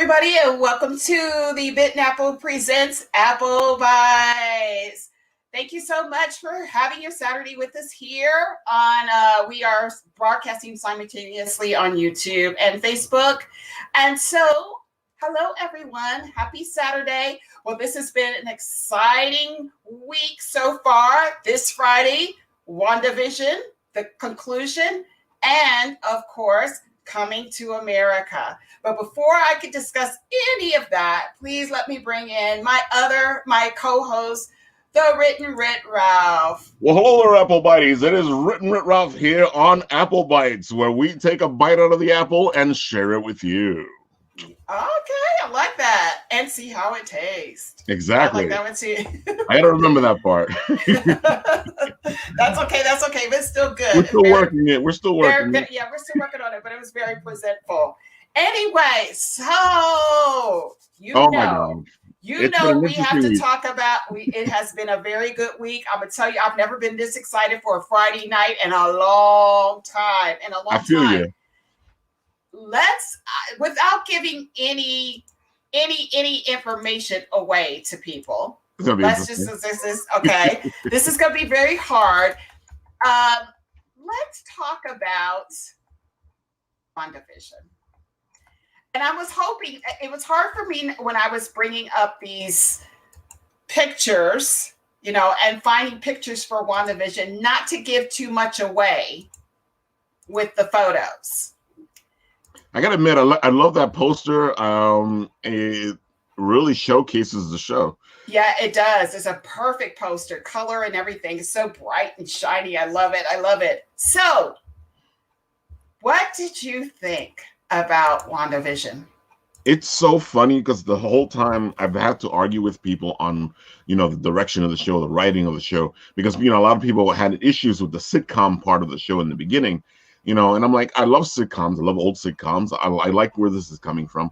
everybody, and welcome to the Bitten Apple presents Apple Bites. Thank you so much for having your Saturday with us here on, we are broadcasting simultaneously on YouTube and Facebook. And so, hello everyone, happy Saturday. Well, this has been an exciting week so far. This Friday, WandaVision, the conclusion, and of course, Coming to America. But before I could discuss any of that, please let me bring in my co-host, the Written Writ Ralph. Well, hello there, Apple Bites. It is Written Writ Ralph here on Apple Bites, where we take a bite out of the apple and share it with you. Okay, I like that. And see how it tastes. Exactly. I like that one too. I gotta remember that part. That's okay, but it's still good. We're still working it. We're still working it. Yeah, we're still working on it, but it was very presentful. Anyway, so you know we have to talk about it has been a very good week. I'm gonna tell you, I've never been this excited for a Friday night in a long time. I feel you. Let's without giving any information away to people. Let's just this is okay. This is gonna be very hard. Let's talk about WandaVision. And I was hoping, it was hard for me when I was bringing up these pictures, and finding pictures for WandaVision, not to give too much away with the photos. I gotta admit, I love that poster. It really showcases the show. Yeah, it does. It's a perfect poster, color and everything. It's so bright and shiny. I love it. So, what did you think about WandaVision? It's so funny because the whole time I've had to argue with people on, the direction of the show, the writing of the show, because, a lot of people had issues with the sitcom part of the show in the beginning, and I'm like, I love sitcoms. I love old sitcoms. I like where this is coming from.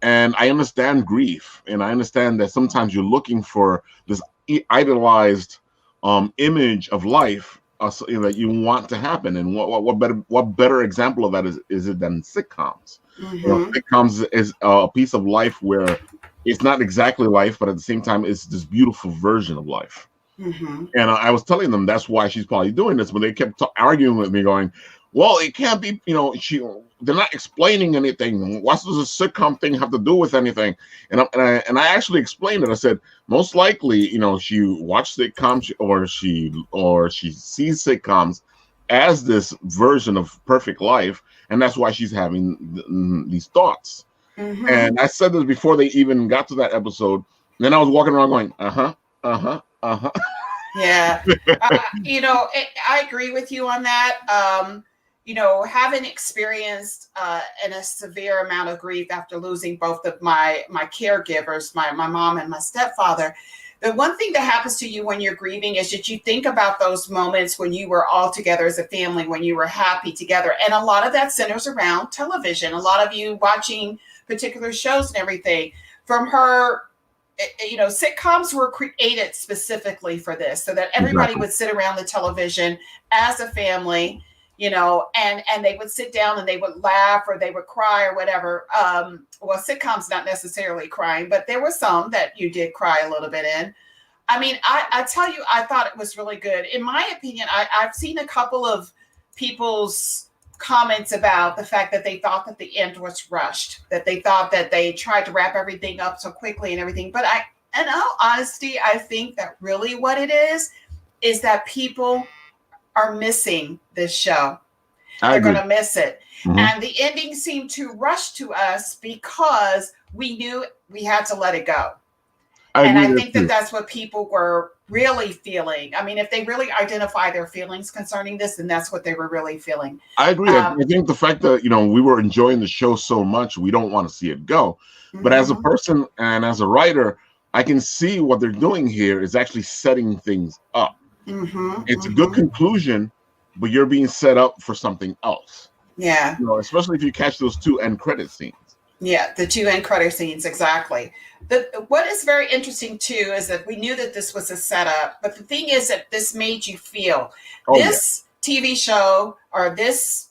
And I understand grief, and I understand that sometimes you're looking for this idolized image of life that you want to happen. And what better example of that is it than sitcoms? Mm-hmm. Sitcoms is a piece of life where it's not exactly life, but at the same time, it's this beautiful version of life. Mm-hmm. And I was telling them that's why she's probably doing this, but they kept arguing with me, going, well, it can't be, they're not explaining anything. What does a sitcom thing have to do with anything? And I actually explained it. I said, most likely, she watched sitcoms or she sees sitcoms as this version of perfect life. And that's why she's having these thoughts. Mm-hmm. And I said this before they even got to that episode. And then I was walking around going, Yeah. I agree with you on that. Having experienced in a severe amount of grief after losing both of my caregivers, my mom and my stepfather, the one thing that happens to you when you're grieving is that you think about those moments when you were all together as a family, when you were happy together. And a lot of that centers around television. A lot of you watching particular shows and everything. From her, sitcoms were created specifically for this, so that everybody would sit around the television as a family, and they would sit down and they would laugh or they would cry or whatever. Well, sitcoms not necessarily crying, but there were some that you did cry a little bit in. I mean, I tell you, I thought it was really good. In my opinion, I've seen a couple of people's comments about the fact that they thought that the end was rushed, that they thought that they tried to wrap everything up so quickly and everything. But in all honesty, I think that really what it is that people are missing this show. They're going to miss it. Mm-hmm. And the ending seemed to rush to us because we knew we had to let it go. I think that that's what people were really feeling. I mean, if they really identify their feelings concerning this, then that's what they were really feeling. I agree. I think the fact that, we were enjoying the show so much, we don't want to see it go. Mm-hmm. But as a person and as a writer, I can see what they're doing here is actually setting things up. Mm-hmm. It's a good conclusion, but you're being set up for something else. Yeah. Especially if you catch those two end credit scenes. Yeah, the two end credit scenes, exactly. What is very interesting, too, is that we knew that this was a setup, but the thing is that this made you feel. This TV show or this,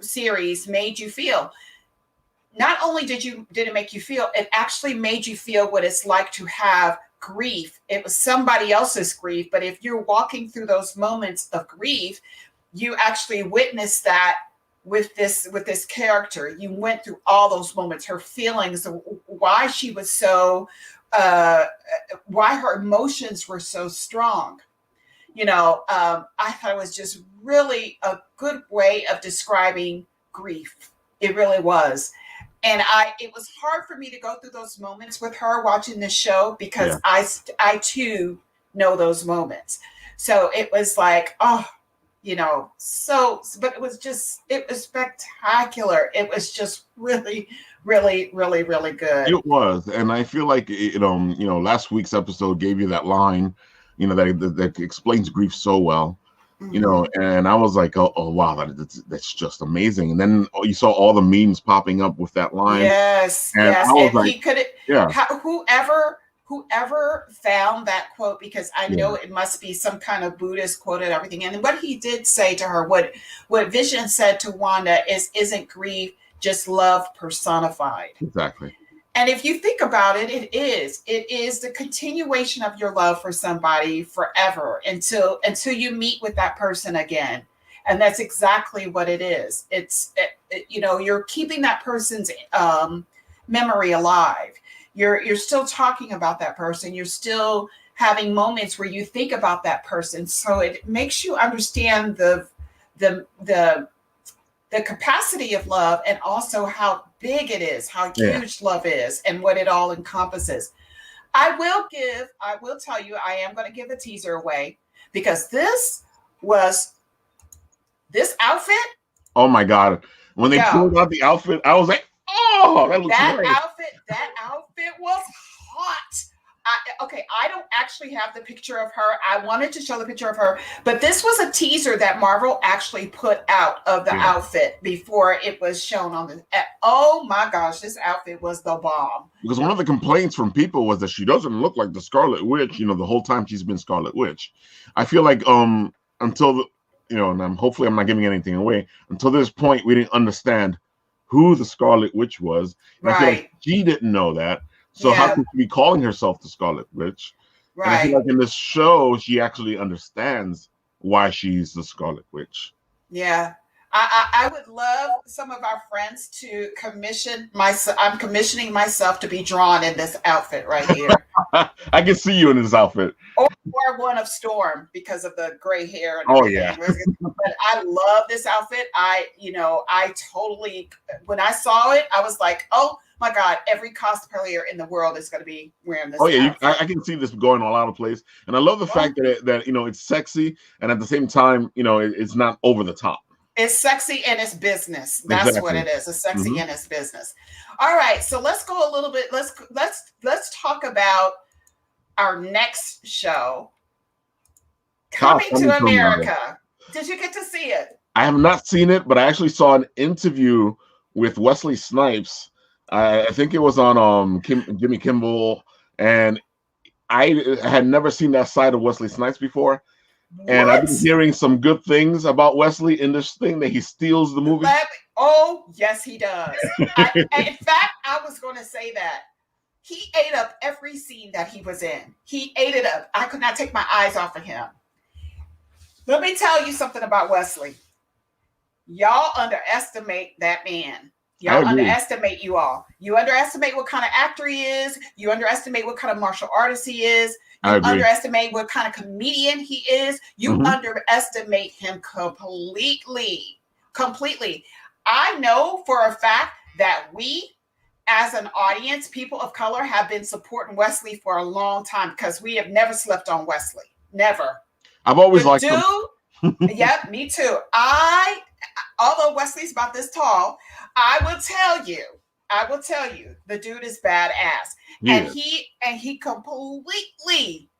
series made you feel. not only did it make you feel, it actually made you feel what it's like to have grief. It was somebody else's grief, but if you're walking through those moments of grief, you actually witnessed that with this character. You went through all those moments, her feelings, why she was so why her emotions were so strong. I thought it was just really a good way of describing grief. It really was. And it was hard for me to go through those moments with her watching this show, because I too know those moments. So it was like, but it was spectacular. It was just really, really, really, really good. It was. And I feel like, last week's episode gave you that line, that explains grief so well. And I was like, oh wow, that's just amazing. And then you saw all the memes popping up with that line. Yes, and yes. I was And like, he could, whoever found that quote, because I know it must be some kind of Buddhist quote and everything. And what he did say to her, what Vision said to Wanda isn't grief just love personified. Exactly. And if you think about it, it is the continuation of your love for somebody forever until you meet with that person again. And that's exactly what it is. You're keeping that person's memory alive. You're still talking about that person. You're still having moments where you think about that person. So it makes you understand the capacity of love, and also how big it is, how huge love is, and what it all encompasses. I will tell you, I am going to give a teaser away, because this outfit. Oh my God. When they pulled out the outfit, I was like, oh, that looks great. That outfit was hot. I don't actually have the picture of her. I wanted to show the picture of her, but this was a teaser that Marvel actually put out of the outfit before it was shown on the. Oh my gosh, this outfit was the bomb. Because one of the complaints from people was that she doesn't look like the Scarlet Witch. The whole time she's been Scarlet Witch. I feel like until and hopefully I'm not giving anything away. Until this point, we didn't understand who the Scarlet Witch was. And I feel like she didn't know that. So how could she be calling herself the Scarlet Witch? Right. And I feel like in this show, she actually understands why she's the Scarlet Witch. Yeah. I would love some of our friends to commission myself. I'm commissioning myself to be drawn in this outfit right here. I can see you in this outfit. Or one of Storm, because of the gray hair. And everything. But I love this outfit. I totally, when I saw it, I was like, oh my God, every cosplayer in the world is going to be wearing this. Oh yeah, I can see this going all out of place. And I love the fact that it's sexy, and at the same time, it's not over the top. It's sexy and it's business. That's what it is. It's sexy and it's business. All right, so let's go a little bit. Let's talk about our next show, Coming to America. Did you get to see it? I have not seen it, but I actually saw an interview with Wesley Snipes. I think it was on Jimmy Kimmel, and I had never seen that side of Wesley Snipes before. And I've been hearing some good things about Wesley in this thing, that he steals the movie. Oh, yes, he does. In fact, I was going to say that. He ate up every scene that he was in. He ate it up. I could not take my eyes off of him. Let me tell you something about Wesley. Y'all underestimate that man. Y'all underestimate you all. You underestimate what kind of actor he is. You underestimate what kind of martial artist he is. You underestimate what kind of comedian he is. You underestimate him completely. Completely. I know for a fact that we, as an audience, people of color, have been supporting Wesley for a long time, because we have never slept on Wesley. Never. I've always liked him. Yep, me too. Although Wesley's about this tall, I will tell you, the dude is badass. Yeah. And he completely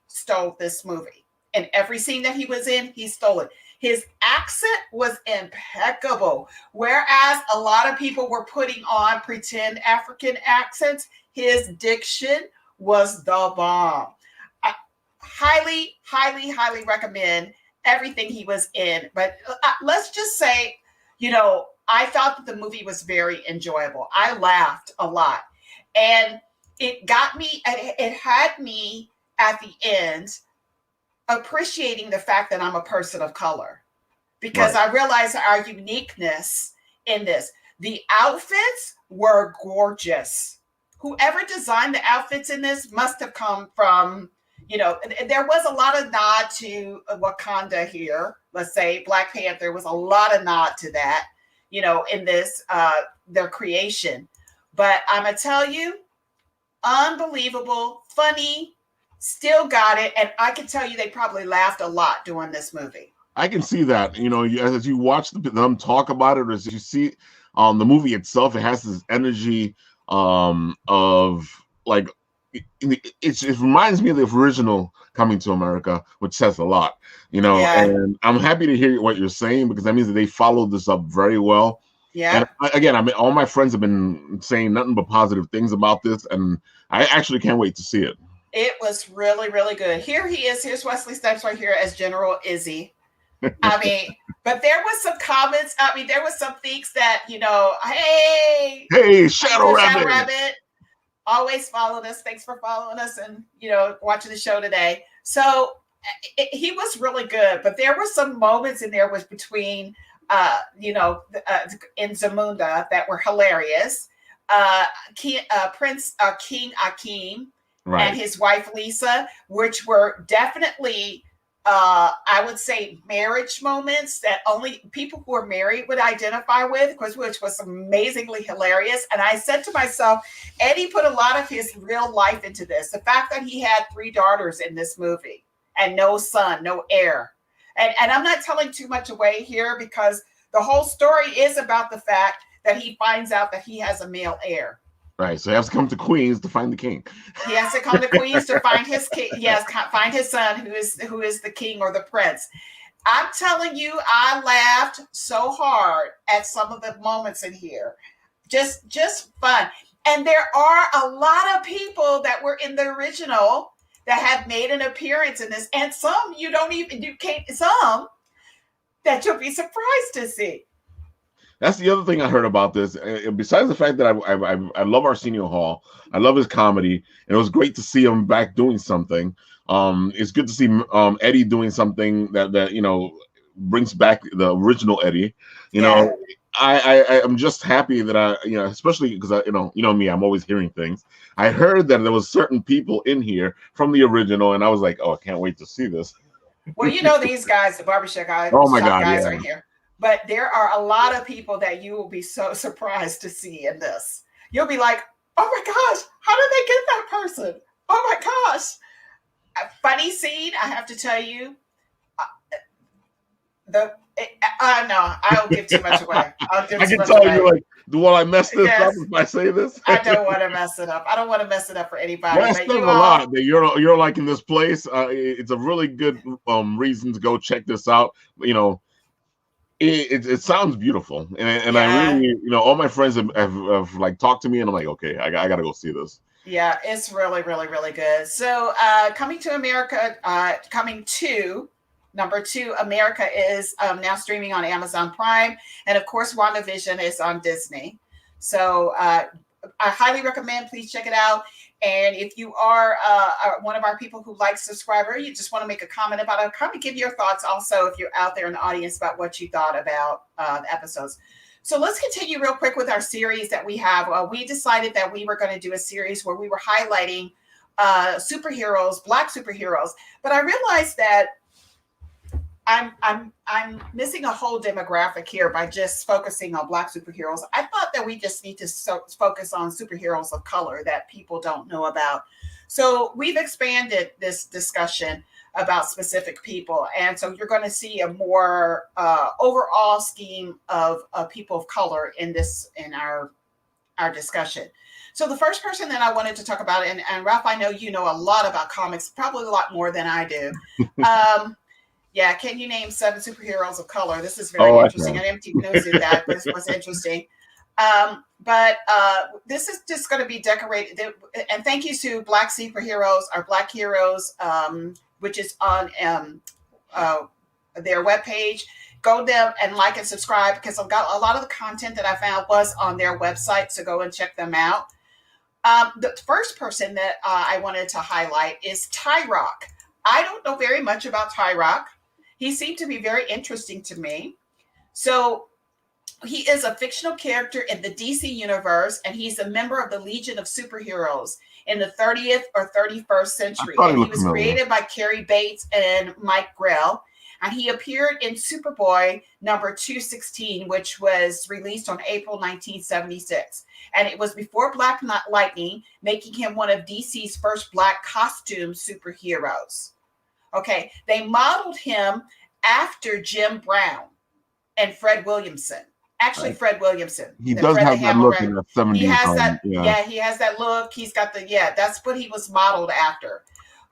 stole this movie. And every scene that he was in, he stole it. His accent was impeccable. Whereas a lot of people were putting on pretend African accents, his diction was the bomb. I highly recommend everything he was in. But let's just say, I thought that the movie was very enjoyable. I laughed a lot. And it got me, it had me at the end appreciating the fact that I'm a person of color, because I realized our uniqueness in this. The outfits were gorgeous. Whoever designed the outfits in this must have come from, there was a lot of nod to Wakanda here. Let's say Black Panther was a lot of nod to that, in this, their creation. But I'm going to tell you, unbelievable, funny, still got it. And I can tell you they probably laughed a lot doing this movie. I can see that. As you watch them talk about it, or as you see the movie itself, it has this energy of like it reminds me of the original Coming to America, which says a lot. And I'm happy to hear what you're saying, because that means that they followed this up very well. Yeah. And again, all my friends have been saying nothing but positive things about this, and I actually can't wait to see it. It was really, really good. Here he is. Here's Wesley Snipes right here as General Izzy. But there was some comments. There was some things that, hey, Shadow Rabbit, always followed us. Thanks for following us and, watching the show today. So he was really good. But there were some moments in there was between, in Zamunda that were hilarious. King Akeem and his wife Lisa, which were definitely I would say marriage moments that only people who are married would identify with, which was amazingly hilarious. And I said to myself, Eddie put a lot of his real life into this. The fact that he had 3 daughters in this movie and no son, no heir. And I'm not telling too much away here, because the whole story is about the fact that he finds out that he has a male heir. Right, so he has to come to Queens to find the king. He has to come to Queens to find his king. Yes, find his son, who is the king or the prince. I'm telling you, I laughed so hard at some of the moments in here. Just fun. And there are a lot of people that were in the original that have made an appearance in this, and some some that you'll be surprised to see. That's the other thing I heard about this. Besides the fact that I love Arsenio Hall, I love his comedy, and it was great to see him back doing something. It's good to see Eddie doing something that brings back the original Eddie. I'm just happy that especially because me, I'm always hearing things. I heard that there was certain people in here from the original, and I was like, oh, I can't wait to see this. Well, these guys, the barbershop guys, guys are in here. But there are a lot of people that you will be so surprised to see in this. You'll be like, oh my gosh, how did they get that person? Oh my gosh. A funny scene, I have to tell you. No, I don't give too much away. I can tell you, like, will I mess this up if I say this? I don't want to mess it up. I don't want to mess it up for anybody. Well, there's a lot that you're like in this place. It's a really good reason to go check this out. It sounds beautiful, and I really, all my friends have like talked to me, and I'm like, okay, I gotta go see this. Yeah, it's really, really, really good. So, Coming to America, number 2, America is now streaming on Amazon Prime, and of course, WandaVision is on Disney. So, I highly recommend. Please check it out. And if you are one of our people who likes subscriber, you just want to make a comment about it, come and give your thoughts also if you're out there in the audience about what you thought about the episodes. So let's continue real quick with our series that we have. We decided that we were going to do a series where we were highlighting superheroes, Black superheroes. But I realized that I'm missing a whole demographic here by just focusing on Black superheroes. I thought that we just need to focus on superheroes of color that people don't know about. So we've expanded this discussion about specific people. And so you're going to see a more overall scheme of people of color in our discussion. So the first person that I wanted to talk about, and Ralph, I know you know a lot about comics, probably a lot more than I do. Yeah, can you name 7 superheroes of color? This is very interesting. I didn't even know that. This was interesting. But this is just going to be decorated. And thank you to Black Superheroes, our Black Heroes, which is on their webpage. go there and like and subscribe, because I've got a lot of the content that I found was on their website, so go and check them out. The first person that I wanted to highlight is Tyrock. I don't know very much about Tyrock. He seemed to be very interesting to me. So he is a fictional character in the DC universe, and he's a member of the Legion of Superheroes in the 30th or 31st century. And he was created by Carrie Bates and Mike Grell. And he appeared in Superboy number 216, which was released on April 1976. And it was before Black Lightning, making him one of DC's first Black costume superheroes. Okay, they modeled him after Jim Brown and Fred Williamson. Actually, Fred Williamson. He does have that look in the 70s. He has that, he has that look. He's got the, that's what he was modeled after.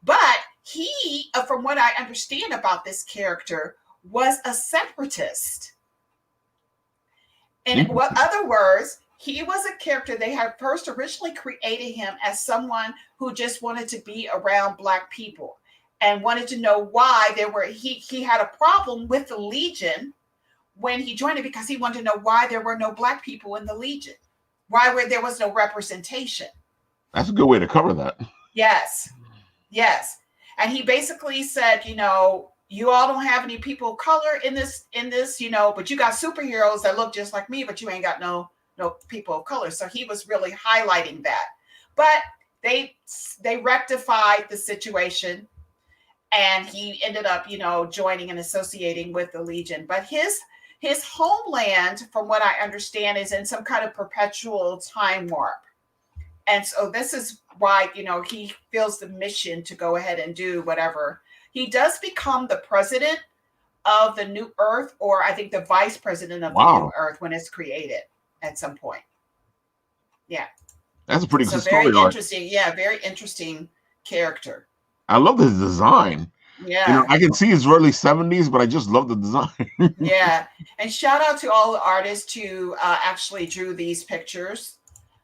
But he, from what I understand about this character, was a separatist. In other words, he was a character, they had first originally created him as someone who just wanted to be around Black people and wanted to know why he had a problem with the Legion when he joined it, because he wanted to know why there were no Black people in the Legion, there was no representation. That's a good way to cover that. Yes. And he basically said, you all don't have any people of color in this, but you got superheroes that look just like me, but you ain't got no people of color. So he was really highlighting that. But they rectified the situation, and he ended up, joining and associating with the Legion. But his homeland, from what I understand, is in some kind of perpetual time warp. And so this is why, he feels the mission to go ahead and do whatever. He does become the president of the New Earth, or I think the vice president of the New Earth when it's created at some point. Yeah. That's a pretty good story. Very interesting. Yeah, very interesting character. I love his design. Yeah. I can see his early 70s, but I just love the design. Yeah. And shout out to all the artists who actually drew these pictures.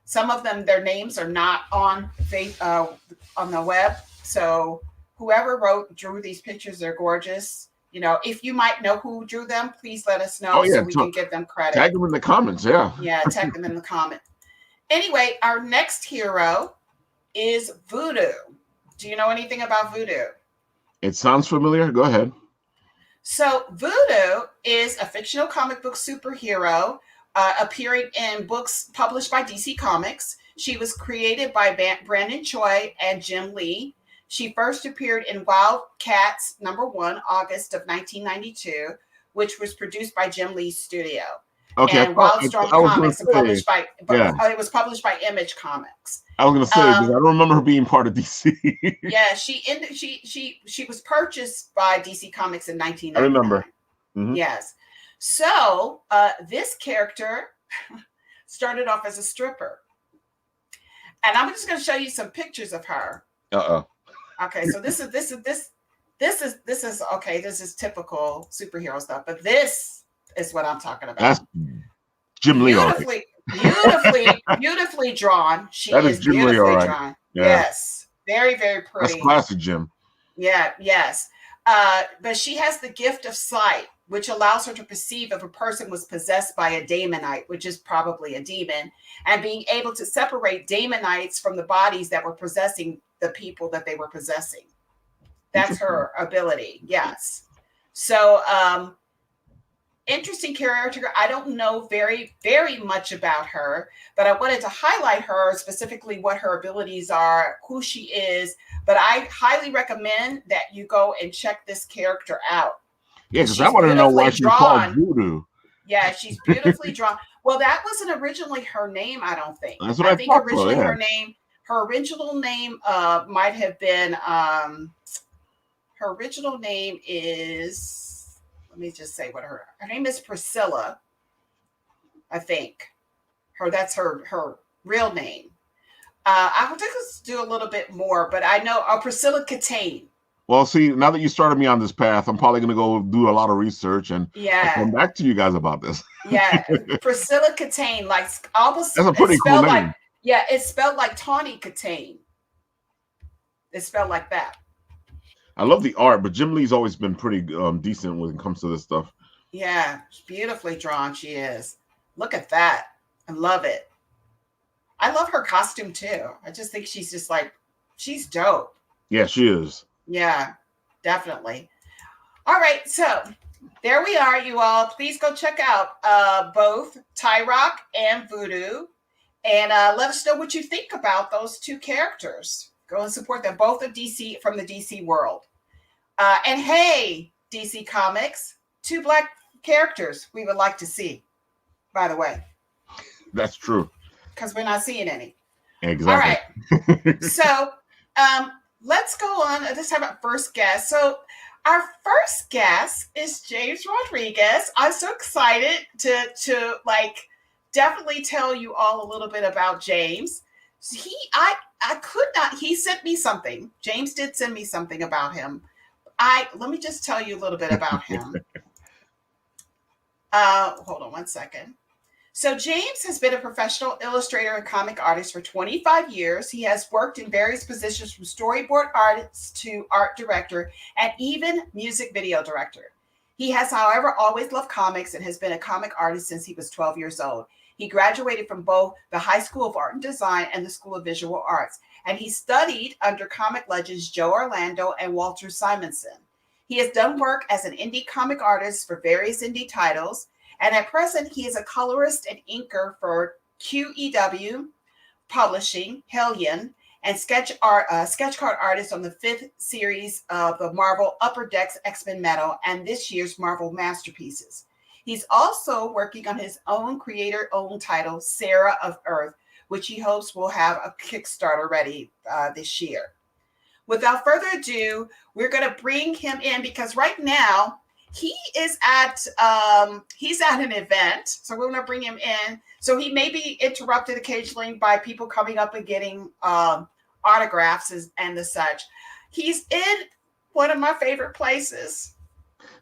Some of them, their names are not on the web. So whoever drew these pictures, they're gorgeous. If you might know who drew them, please let us know so we can give them credit. Tag them in the comments, yeah. Yeah, tag them in the comment. Anyway, our next hero is Voodoo. Do you know anything about Voodoo? It sounds familiar. Go ahead. So Voodoo is a fictional comic book superhero appearing in books published by DC Comics. She was created by Brandon Choi and Jim Lee. She first appeared in Wildcats #1, August of 1992, which was produced by Jim Lee's studio. Okay, and Wildstorm Comics it was published by Image Comics. I was going to say, because I don't remember her being part of DC. Yeah, she was purchased by DC Comics in 1999. I remember. Mm-hmm. Yes. So this character started off as a stripper, and I'm just going to show you some pictures of her. Okay, so this is typical superhero stuff, but this is what I'm talking about. That's Jim Lee. Beautifully drawn. She is beautifully drawn. Yeah. Yes, very, very pretty. That's classic, Jim. Yeah, yes. But she has the gift of sight, which allows her to perceive if a person was possessed by a daemonite, which is probably a demon, and being able to separate daemonites from the bodies that were possessing the people that they were possessing. That's her ability. Yes. So, interesting character. I don't know very, very much about her, but I wanted to highlight her, specifically what her abilities are, who she is. But I highly recommend that you go and check this character out. Yeah, because I want to know why she's called Voodoo. Yeah, she's beautifully drawn. Well, that wasn't originally her name, I don't think. That's what I think originally her original name might have been her original name is, let me just say what her name is Priscilla, I think. That's her real name. I'll just do a little bit more, but I know Priscilla Catane. Well, see, now that you started me on this path, I'm probably going to go do a lot of research and I'll come back to you guys about this. Yeah, Priscilla Catane, like almost. That's a pretty cool name. It's spelled like Tawny Catane. It's spelled like that. I love the art, but Jim Lee's always been pretty decent when it comes to this stuff. Yeah, beautifully drawn she is. Look at that. I love it. I love her costume too. I just think she's just like, she's dope. Yeah, she is. Yeah, definitely. All right, so there we are, you all. Please go check out both Ty Rock and Voodoo, and let us know what you think about those two characters. Go and support them. Both of DC from the DC world. And hey, DC Comics, two black characters we would like to see. By the way, That's true. because we're not seeing any. Exactly. All right. So let's go on. Let's have our first guest. So our first guest is James Rodriguez. I'm so excited to like definitely tell you all a little bit about James. I could not. He sent me something. James did send me something about him. Let me just tell you a little bit about him. Hold on one second. So James has been a professional illustrator and comic artist for 25 years. He has worked in various positions from storyboard artist to art director and even music video director. He has, however, always loved comics and has been a comic artist since he was 12 years old. He graduated from both the High School of Art and Design and the School of Visual Arts, and he studied under comic legends Joe Orlando and Walter Simonson. He has done work as an indie comic artist for various indie titles. And at present, he is a colorist and inker for QEW Publishing, Hellion, and sketch card artist on the 5th series of the Marvel Upper Decks X-Men Metal and this year's Marvel Masterpieces. He's also working on his own creator-owned title, Sarah of Earth, which he hopes will have a Kickstarter ready this year. Without further ado, we're going to bring him in because right now, he is at an event, so we're going to bring him in. So he may be interrupted occasionally by people coming up and getting autographs and the such. He's in one of my favorite places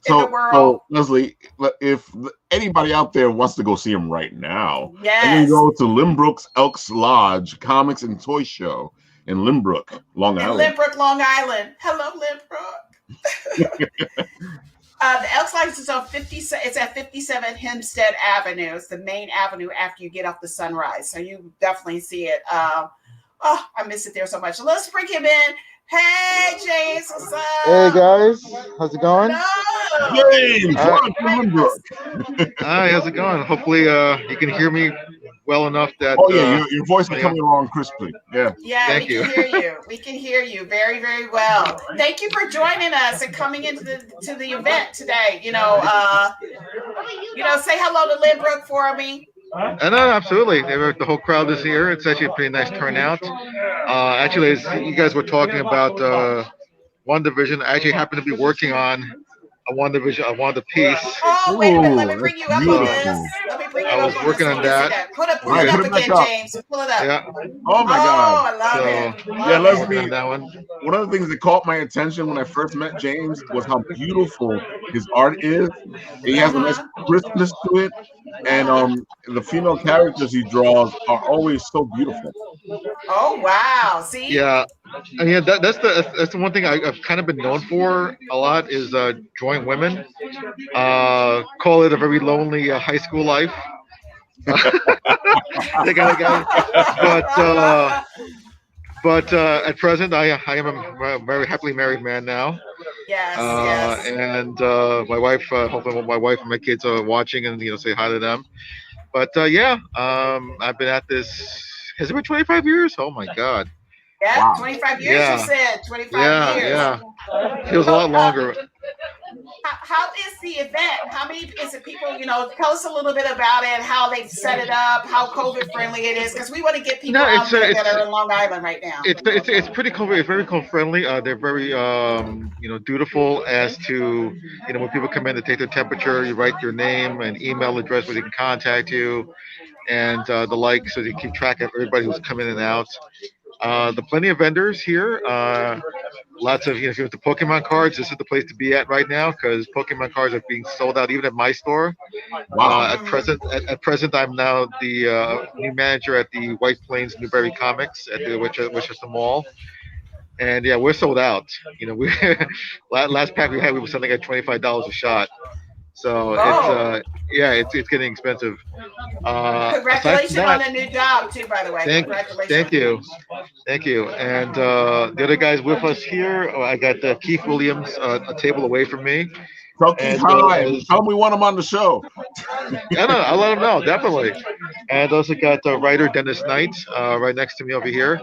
in the world. So Leslie, if anybody out there wants to go see him right now, yes, you can go to Lynbrook's Elks Lodge Comics and Toy Show in Lynbrook, Long Island. Lynbrook, Long Island. Hello, Lynbrook. The Elks Lodge is on 57. It's at 57 Hempstead Avenue. It's the main avenue after you get off the Sunrise, so you definitely see it. I miss it there so much. So let's bring him in. Hey, James, what's up? Hey guys, how's it going? No. James, Hi, how's it going? Hopefully, you can hear me well enough that. Oh yeah, your voice is coming along crisply. Yeah. Yeah, Thank we can hear you. We can hear you very, very well. Thank you for joining us and coming into the event today. Say hello to Lynbrook for me. No, absolutely. The whole crowd is here. It's actually a pretty nice turnout. Actually, as you guys were talking about WandaVision, I actually happen to be working on a WandaVision piece. Oh, wait a minute. Let me bring you up on this. I was working on that. Pull it up again, James. Pull it up. Yeah. Oh my God. I love it. Yeah, Leslie. That one. One of the things that caught my attention when I first met James was how beautiful his art is. He has a nice crispness to it, and the female characters he draws are always so beautiful. Oh wow! See? Yeah, I mean that's the one thing I've kind of been known for a lot is drawing women. Call it a very lonely high school life. But at present I am a very happily married man now. Yes. And my wife, hopefully my wife and my kids are watching and say hi to them. But I've been at this. Has it been 25 years? Oh my God. Yeah, Wow. 25 years. Yeah. You said 25 years. Yeah. Feels a lot longer. How is the event? How many is it people? Tell us a little bit about it. How they've set it up. How COVID friendly it is, because we want to get people out there that are in Long Island right now. It's pretty COVID. It's very COVID friendly. They're very dutiful as to when people come in to take their temperature. You write your name and email address where they can contact you, and the like, so they keep track of everybody who's coming in and out. The plenty of vendors here. Lots of, if you're into Pokemon cards, this is the place to be at right now because Pokemon cards are being sold out even at my store. Wow. At present, I'm now the new manager at the White Plains Newberry Comics at the Winchester Mall. And we're sold out. We last pack we were selling at $25 a shot. So Oh. it's getting expensive. Aside from Congratulations on that, a new job too, by the way. thank Congratulations. you. Thank you. And the other guys with us here, I got Keith Williams, a table away from me. Tell Keith And hi. Tell him we want him on the show. I'll let him know, definitely. And also got writer Dennis Knight right next to me over here.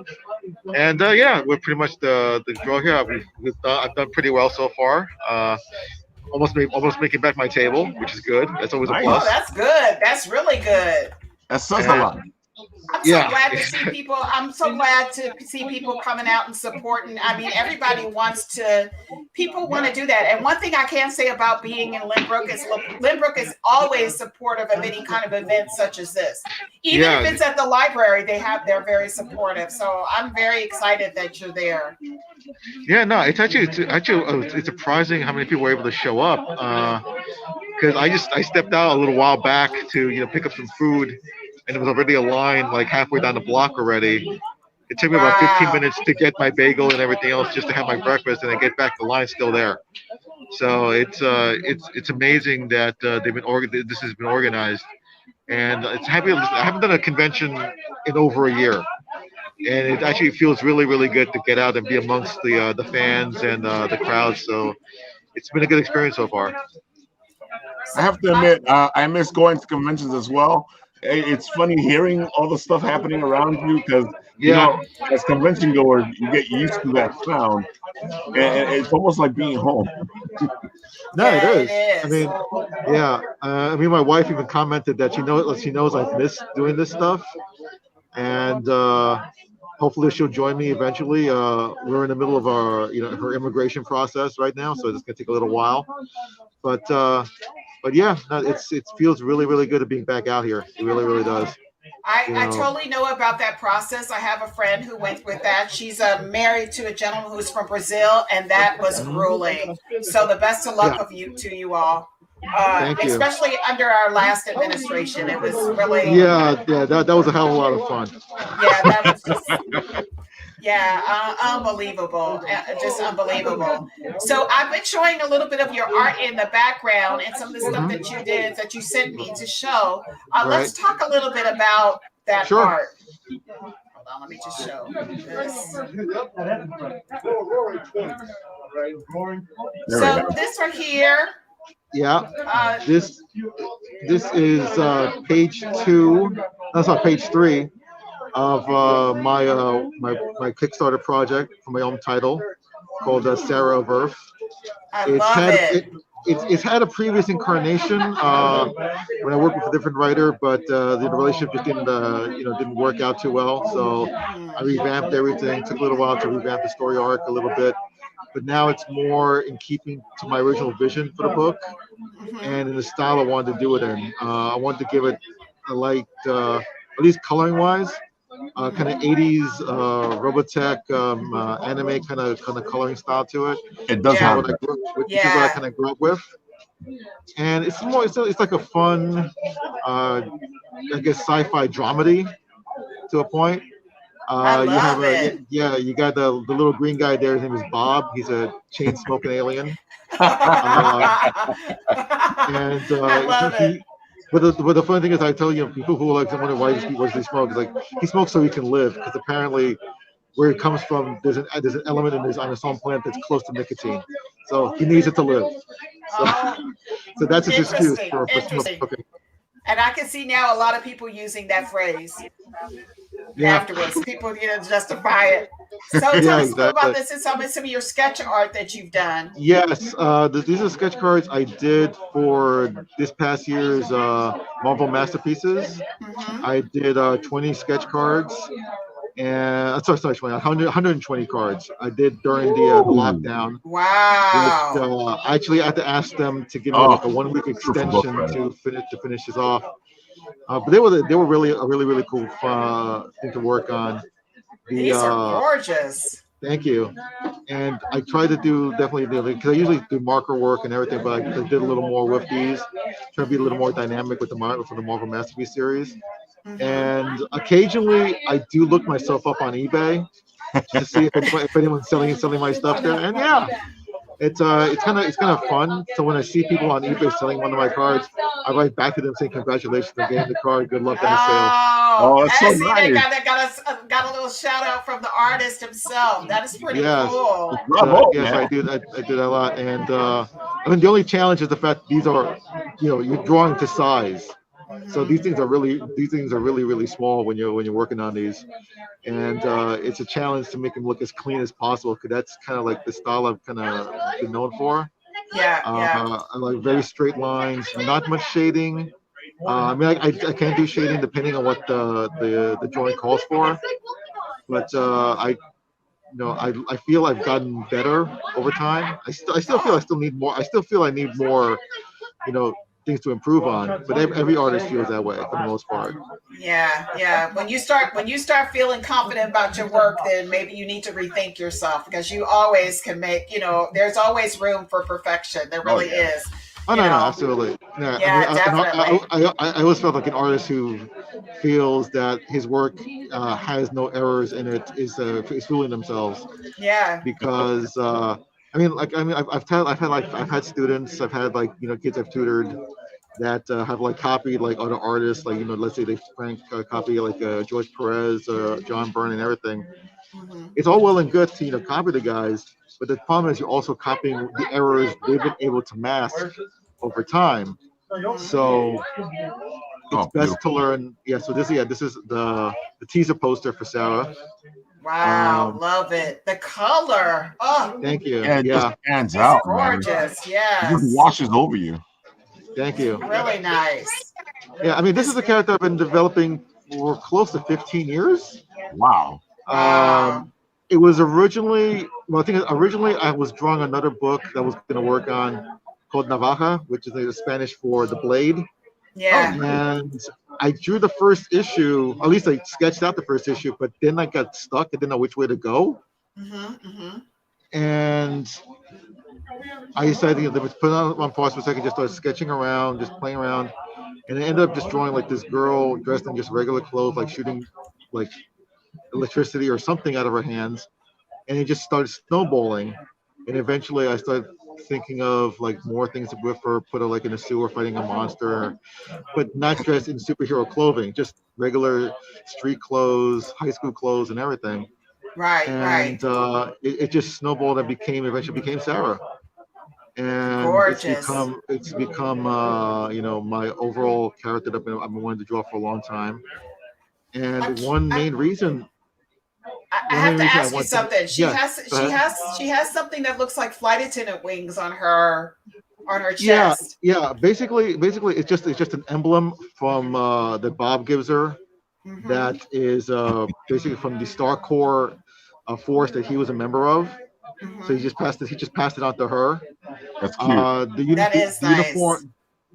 And we're pretty much the draw here. I've done pretty well so far. Almost making back my table, which is good. That's always Nice. a plus. Oh, that's good. That's really good. That says a lot. I'm so glad to see people. I'm so glad to see people coming out and supporting. I mean, everybody wants to. People want to do that. And one thing I can say about being in Lynbrook is Lynbrook is always supportive of any kind of event such as this. Even if it's at the library, they're very supportive. So I'm very excited that you're there. Yeah, no, it's surprising how many people were able to show up. Because I stepped out a little while back to pick up some food, and there was already a line like halfway down the block already. It took me about 15 minutes to get my bagel and everything else just to have my breakfast, and I get back, the line's still there. So it's amazing that this has been organized, and it's happy. I haven't done a convention in over a year, and it actually feels really, really good to get out and be amongst the fans and the crowd. So it's been a good experience so far. I have to admit, I miss going to conventions as well. It's funny hearing all the stuff happening around you because, as convention goers, you get used to that sound. And it's almost like being home. No, it is. I mean, my wife even commented that she knows I miss doing this stuff. And hopefully she'll join me eventually. We're in the middle of our, her immigration process right now, so it's gonna take a little while. But yeah, no, it feels really, really good to being back out here. It really, really does. I totally know about that process. I have a friend who went with that. She's married to a gentleman who's from Brazil, and that was grueling. So the best of luck to you all. Especially under our last administration. It was really that was a hell of a lot of fun. Yeah, that was just unbelievable. Just unbelievable. So I've been showing a little bit of your art in the background and some of the stuff that you did that you sent me to show. Let's talk a little bit about that art. Hold on, let me just show this. So this right here. Yeah, this is page 2. That's not page 3 of my Kickstarter project for my own title called Sarah of Earth. It's had a previous incarnation when I worked with a different writer, but the relationship just didn't work out too well. So I revamped everything. Took a little while to revamp the story arc a little bit. But now it's more in keeping to my original vision for the book and in the style I wanted to do it in. I wanted to give it a light, at least coloring wise, kind of 80s Robotech anime kind of coloring style to it. It does have This is what I kind of grew up with. And it's like a fun, I guess, sci-fi dramedy to a point. You got the little green guy there. His name is Bob. He's a chain smoking alien. But the funny thing is, I tell you, people who wonder why he smokes, like he smokes so he can live, because apparently where it comes from, there's an element on his own planet that's close to nicotine, so he needs it to live. So that's his excuse for smoking. And I can see now a lot of people using that phrase afterwards. People justify it. So tell us about this and some of your sketch art that you've done. Yes, these are sketch cards I did for this past year's Marvel Masterpieces. I did 20 sketch cards. And 120 cards I did during the lockdown. Wow! I actually had to ask them to give me like a 1 week extension to finish this off. But they were really a really cool thing to work on. These are gorgeous. Thank you. And I tried to because I usually do marker work and everything, but I did a little more with these, try to be a little more dynamic with the Marvel Masterpiece series. And occasionally I do look myself up on eBay to see if anyone's selling my stuff there. And It's kind of fun. So when I see people on eBay selling one of my cards, I write back to them saying congratulations on getting the card. Good luck on the sale. Oh, Oh, that's so and see, they nice. got a little shout out from the artist himself. That is pretty Yes. cool. Bravo, Yes, man. I do. I do that a lot. And I mean, the only challenge is the fact that these are, you're drawing to size. So Mhm. these things are really really small when you're working on these, and it's a challenge to make them look as clean as possible because that's kind of like the style I've kind of been known for. Yeah, yeah. I like very straight lines, not much shading. I mean, I can do shading depending on what the drawing calls for, but I feel I've gotten better over time. I still feel I Oh, still need more. I still feel I need more, you know, things to improve on. But every artist feels that way for the most part. yeah, yeah. When you start feeling confident about your work, then maybe you need to rethink yourself because you always can make, there's always room for perfection. There Oh really yeah. is, Oh you no, know. absolutely. Yeah, I mean, Yeah, definitely. I always felt like an artist who feels that his work has no errors in it is fooling themselves Yeah. because I've had students, I've had like kids I've tutored that have like copied like other artists, like let's say they frank copy like George Perez, John Byrne, and everything. Mhm. It's all well and good to copy the guys, but the problem is you're also copying the errors they've been able to mask over time. Mhm. So it's Oh, best to beautiful. learn. Yeah. So this is the teaser poster for Sarah. Wow, Um, love it. The color. Oh, Thank you. Yeah, it just Yeah. stands it's out, man. gorgeous. It just Yes. washes over you. Thank It's you. really nice. Yeah. I mean, this is This a character I've been developing for close to 15 years. Wow. wow. Um, it was originally, well, I think originally I was drawing another book that I was going to work on called Navaja, which is the Spanish for the blade. Oh Yeah. nice. And I drew the first issue, at least I sketched out the first issue, but then I got stuck. I didn't know which way to go. Mhm. Mhm. And I decided to put it on pause for a second, just started sketching around, just playing around. And I ended up just drawing like this girl dressed in just regular clothes, like shooting like electricity or something out of her hands. And it just started snowballing. And eventually I started thinking of like more things to with her, put her like in a sewer fighting a monster, but not dressed in superhero clothing, just regular street clothes, high school clothes, and everything. Right. Right. And it just snowballed and eventually became Sarah. And Gorgeous. it's become my overall character that I've been wanting to draw for a long time. I, And I, I one have main to reason I ask you want to something. She yes, has go she ahead. has she has something that looks like flight attendant wings on her Yeah, chest. yeah. Basically, it's just an emblem from that Bob gives her. Mhm. That is basically from the Star Corps force that he was a member of. So Mhm. he just passed it on to her. That's cute. That is The nice.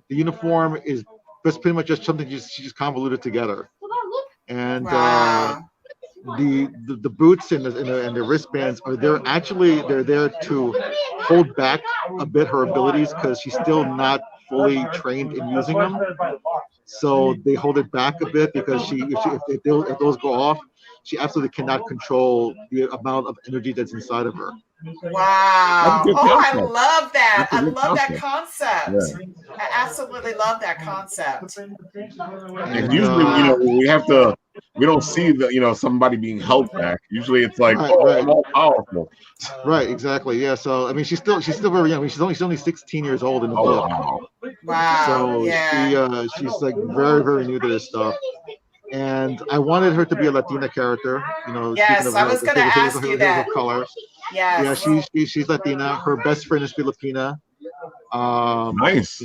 uniform is just pretty much just something she just convoluted together. And Wow. the boots and the wristbands are there. Actually, they're there to hold back a bit her abilities because she's still not fully trained in using them. So they hold it back a bit because if those go off, she absolutely cannot control the amount of energy that's inside of her. That's a Wow. good Oh, I concept. love that. That's a I good love that concept. Yeah. concept. I absolutely love that concept. And Usually, Wow. we don't see somebody being held back. Usually it's like, right, oh, right, I'm all powerful. right, exactly. Yeah. So I mean, she's still very young. I mean, she's only 16 years old in the Oh book. wow. Wow. So Yeah. she's like very very new to this stuff. And I wanted her to be a Latina character. Speaking Yes, of I was going to ask you heroes of that. color. Yeah, Yes. she's Latina. Her best friend is Filipina. Nice.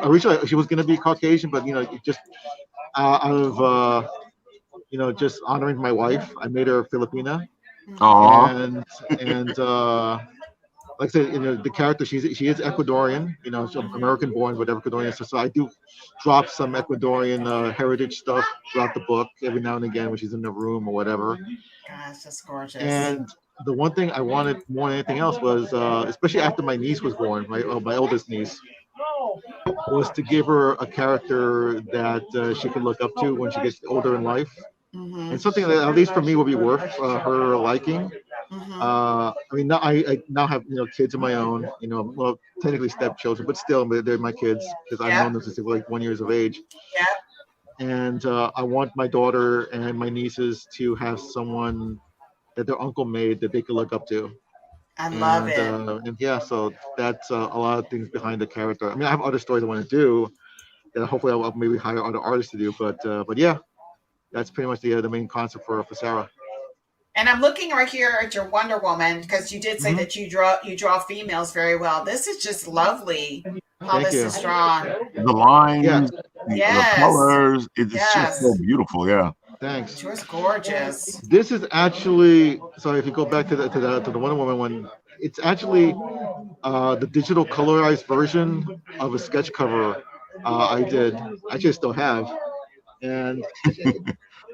Originally she was gonna be Caucasian, but just out of just honoring my wife, I made her Filipina. Mhm. Aw. And like I said, the character she is Ecuadorian, she's American born, but Ecuadorian. So I do drop some Ecuadorian heritage stuff throughout the book every now and again when she's in the room or whatever. Gosh, that's gorgeous. And the one thing I wanted more than anything else was, especially after my niece was born, my oldest niece, was to give her a character that she could look up to when she gets older in life, and Mhm. something that at least for me will be worth her liking. Mhm. I mean, now I now have kids of my own. Well, technically stepchildren, but still, they're my kids because I've known Yep. them since they were like 1 years of age. Yep. And I want my daughter and my nieces to have someone that their uncle made that they could look up to. I love And it. yeah, so that's a lot of things behind the character. I mean, I have other stories I want to do that hopefully I'll maybe hire other artists to do. But yeah, that's pretty much the main concept for Sarah. And I'm looking right here at your Wonder Woman because you did say Mhm. that you draw females very well. This is just lovely how Thank this you. is drawn. The Yeah, lines, the Yes. colors, it's just so Yes. beautiful. Yeah. thanks. Just gorgeous. This is actually, sorry, if you go back to the Wonder Woman one, it's actually the digital colorized version of a sketch cover I did. Actually, I still have. And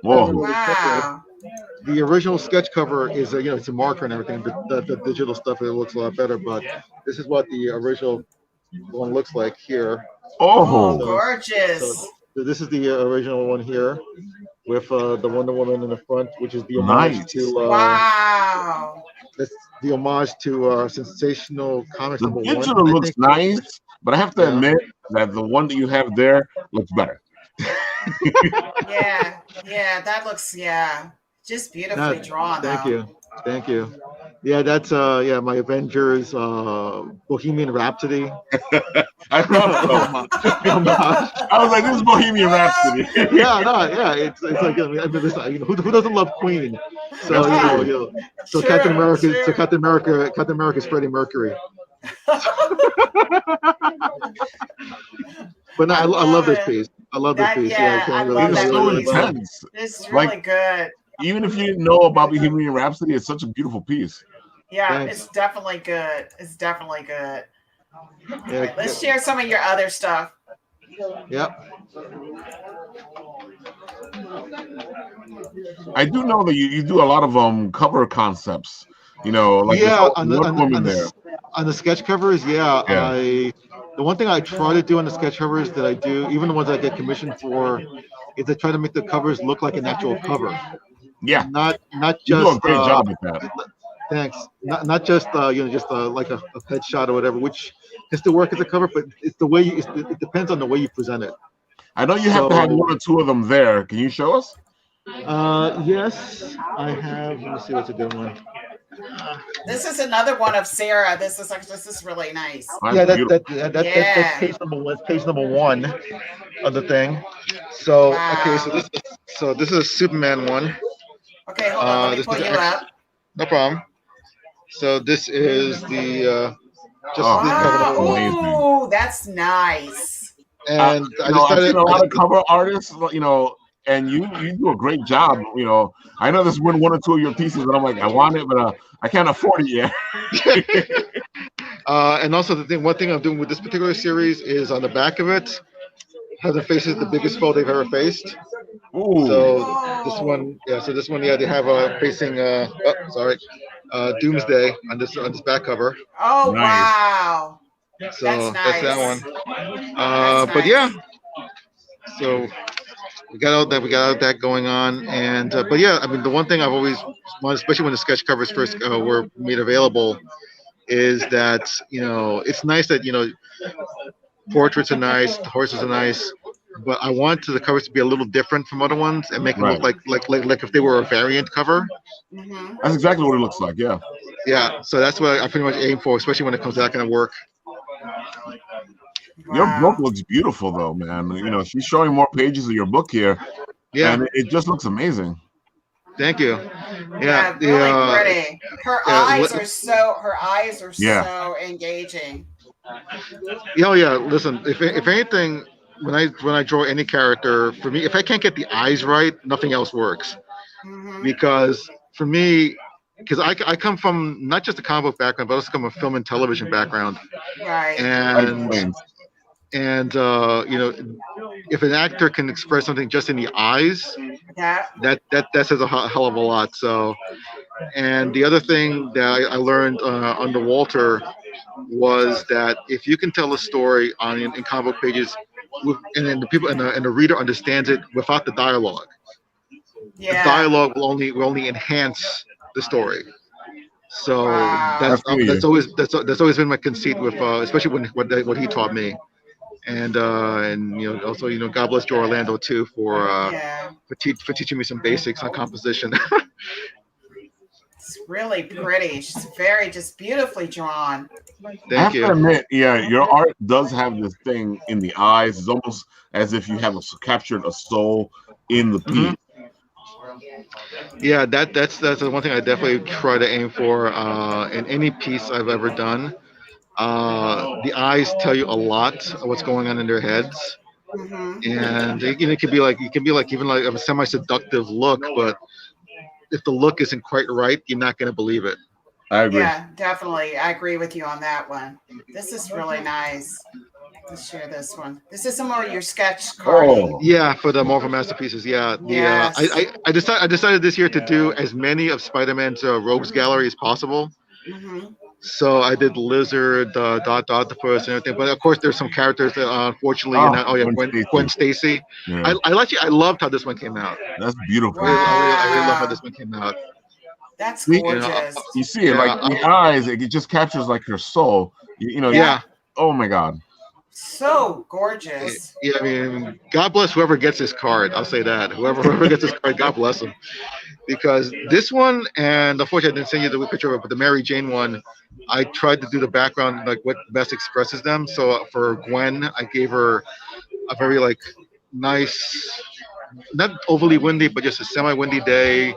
Whoa. Wow. the original sketch cover is it's a marker and everything. The digital stuff, it looks a lot better. But this is what the original one looks like here. Oh, Oh, So so gorgeous. this is the original one here with the Wonder Woman in the front, which is the homage nice. to Wow. that's the homage to Sensational Comics The #1, digital I looks think. nice, but I have to Yeah. admit that the one that you have there looks better. Yeah. Yeah. That looks, yeah. Just beautifully That, drawn, thank though. you. Thank you. Yeah, that's yeah, my Avengers Bohemian Rhapsody. I thought so. Homage. Homage. I was like, this is Bohemian Rhapsody. Yeah, no, yeah, it's like who doesn't love Queen? So That's true. so True. True. Captain America's Freddie Mercury. But no, I I love love this it. piece. I love this piece. Yeah, Yeah, I it's love It's that so really piece. well. intense. It's Like, really good. even if you didn't know about Bohemian Rhapsody, it's such a beautiful piece. Yeah, Thanks. it's definitely good. It's definitely good. Yeah, Let's share some of your other stuff. yep. I do know that you do a lot of cover concepts. Like there's Yeah, always Wonder Woman there. on the sketch covers, yeah. Yeah. The one thing I try to do on the sketch covers that I do, even the ones I get commissioned for, is to try to make the covers look like an actual cover. Yeah. Not You do a just great job with that. thanks. Not just just like a headshot or whatever, which can still work as a cover, but it's the way it depends on the way you present it. I know you have to have one or two of them there. Can you show us? Yes, I have. Let me see what's a good one. This is another one of Sarah. This is really nice. Yeah, That's beautiful. that's page number one. That's page number one of the thing. So okay, Wow. so this is a Superman one. Okay, hold on. Let me This pull is you up. no problem. So this is the just Oh, this cover Wow. number one. amazing. Ooh, that's nice. And I I've seen decided a lot of cover artists, and you do a great job. I know this win one or two of your pieces, and I'm like, I want it, but I can't afford it yet. and also one thing I'm doing with this particular series is on the back of it has the faces the biggest foe they've ever faced. Ooh, So this one, yeah. So this one, yeah, they have facing Doomsday on this back cover. Oh, nice. wow. So That's that's that nice. one. That's But nice. yeah, so we got all that going on, and but yeah, I mean the one thing I've always wanted, especially when the sketch covers first were made available, is that it's nice that portraits are nice, the horses are nice, but I want the covers to be a little different from other ones and make them look Right. like if they were a variant cover. Mm-hmm. That's exactly what it looks like. Yeah. Yeah, so that's what I pretty much aim for, especially when it comes to that kind of work. Your book Wow. looks beautiful, though, man. She's showing more pages of your book here, Yeah, and it just looks amazing. thank you. Yeah, Yeah, really pretty. Her yeah, eyes are so Yeah. so engaging. Oh yeah. Listen, if anything, when I draw any character, for me, if I can't get the eyes right, nothing else works. Mm-hmm. Because for me, because I come from not just a comic book background, but also come from a film and television background, Right. That and explains. if an actor can express something just in the eyes, Yeah. that says a hell of a lot. So, and the other thing that I learned under Walter was that if you can tell a story in comic book pages, and then the people and the reader understands it without the dialogue, the Yeah. dialogue will only enhance the story. So Wow. that's always been my conceit with, especially when what he taught me, and also God bless Joe Orlando too Yeah. for teaching me some basics on composition. It's really pretty. She's very just beautifully drawn. I Thank have to you. admit, yeah, your art does have this thing in the eyes. It's almost as if you have captured a soul in the Mhm. piece. Yeah, that's the one thing I definitely try to aim for in any piece I've ever done. The eyes tell you a lot of what's going on in their heads, Hmm. and it can be like even like a semi-seductive look, but if the look isn't quite right, you're not gonna believe it. I agree. Yeah, definitely. I agree with you on that one. This is really nice. Let's share this one. This is some more of your sketch, Cardi. Oh, Yeah, for the Marvel masterpieces. Yeah, the Yes. I decided this year to do as many of Spider-Man's rogues gallery as possible. Hmm. So I did Lizard, Dot the first, and everything. But of course, there's some characters that unfortunately, oh, oh yeah, Gwen Gwen Stacy. Stacy. Yeah, I loved how this one came out. that's beautiful. I really love how Wow. this one came out. That's See, You know, gorgeous. you see it like yeah, the eyes. It just captures like her soul. Yeah. yeah, Oh my God. So gorgeous. yeah. I mean, God bless whoever gets this card. I'll say that. Whoever gets this card, God bless them. Because this one, and unfortunately, I didn't send you the picture of it, but the Mary Jane one, I tried to do the background like what best expresses them. So for Gwen, I gave her a very like nice, not overly windy, but just a semi-windy day.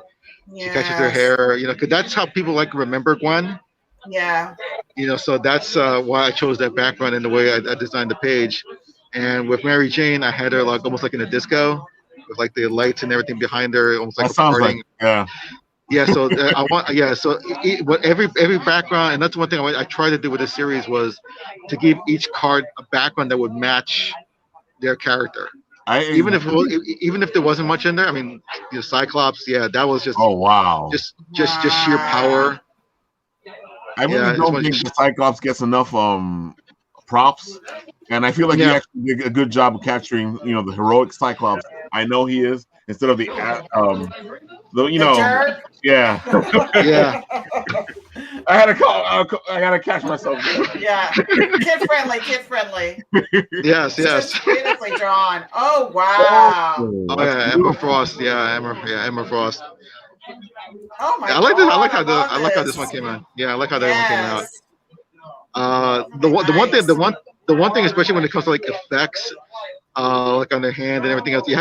She catches her Yes. hair, because that's how people like remember Gwen. Yeah. So that's why I chose that background and the way I designed the page. And with Mary Jane, I had her like almost like in a disco, with like the lights and everything behind her, almost like That a sounds like partying. yeah. Yeah, so I want, yeah, so what every background, and that's one thing I tried to do with this series was to give each card a background that would match their character, I even if there wasn't much in there. I mean, Cyclops, yeah, that was oh wow. just sheer Wow. power. I really Yeah, it's don't much, think the Cyclops gets enough props, and I feel like you yeah, actually did a good job of capturing the heroic Cyclops. I know he is instead of the The jerk. yeah. yeah, I had to call. I gotta catch myself. Yeah. Kid friendly, kid friendly. yes, It's yes. just beautifully drawn. Oh wow. Oh, Oh that's yeah, Emma beautiful. Frost. Yeah, Emma Frost. Oh my Yeah, I like this. God. I love I like how this one this. came out. Yeah, I like how that one came out. Yes. The one thing, Nice. the one thing, especially when it comes to like effects, like on their hand and everything else, you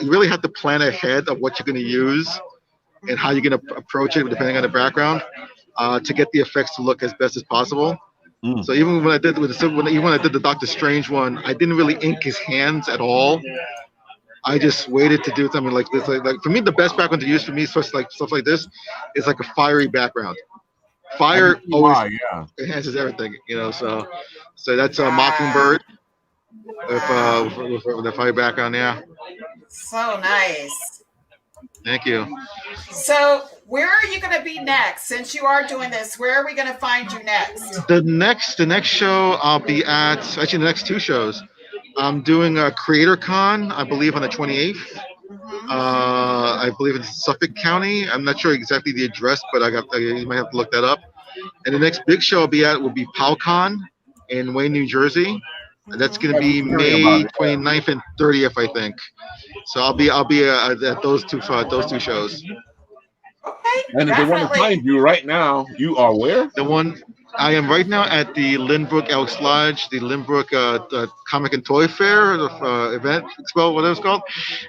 really have to plan ahead of what you're going to use and how you're going to approach it, depending on the background, to get the effects to look as best as possible. Mm. So even when I did even when I did the Doctor Strange one, I didn't really ink his hands at all. I just waited to do something like this. Like for me, the best background to use for me, stuff like this, is like a fiery background. I can Fire see always why. Yeah. enhances everything, So that's Wow. Mockingbird Wow. with the fire background. Yeah, So nice. thank you. So where are you going to be next? Since you are doing this, where are we going to find you next? The next show I'll be at, actually the next two shows. I'm doing a Creator Con, I believe on the 28th. Hmm. I believe it's Suffolk County. I'm not sure exactly the address, but you might have to look that up. And the next big show I'll be at will be PowCon in Wayne, New Jersey. And that's Hmm. going to I keep be hearing about May it. 29th and 30th, I think. So I'll be at those two shows. Okay, And if they want to definitely. find you right now, you are where? The one I am right now at the Lynbrook Elks Lodge, the Lynbrook Comic and Toy Fair event expo, whatever it's called,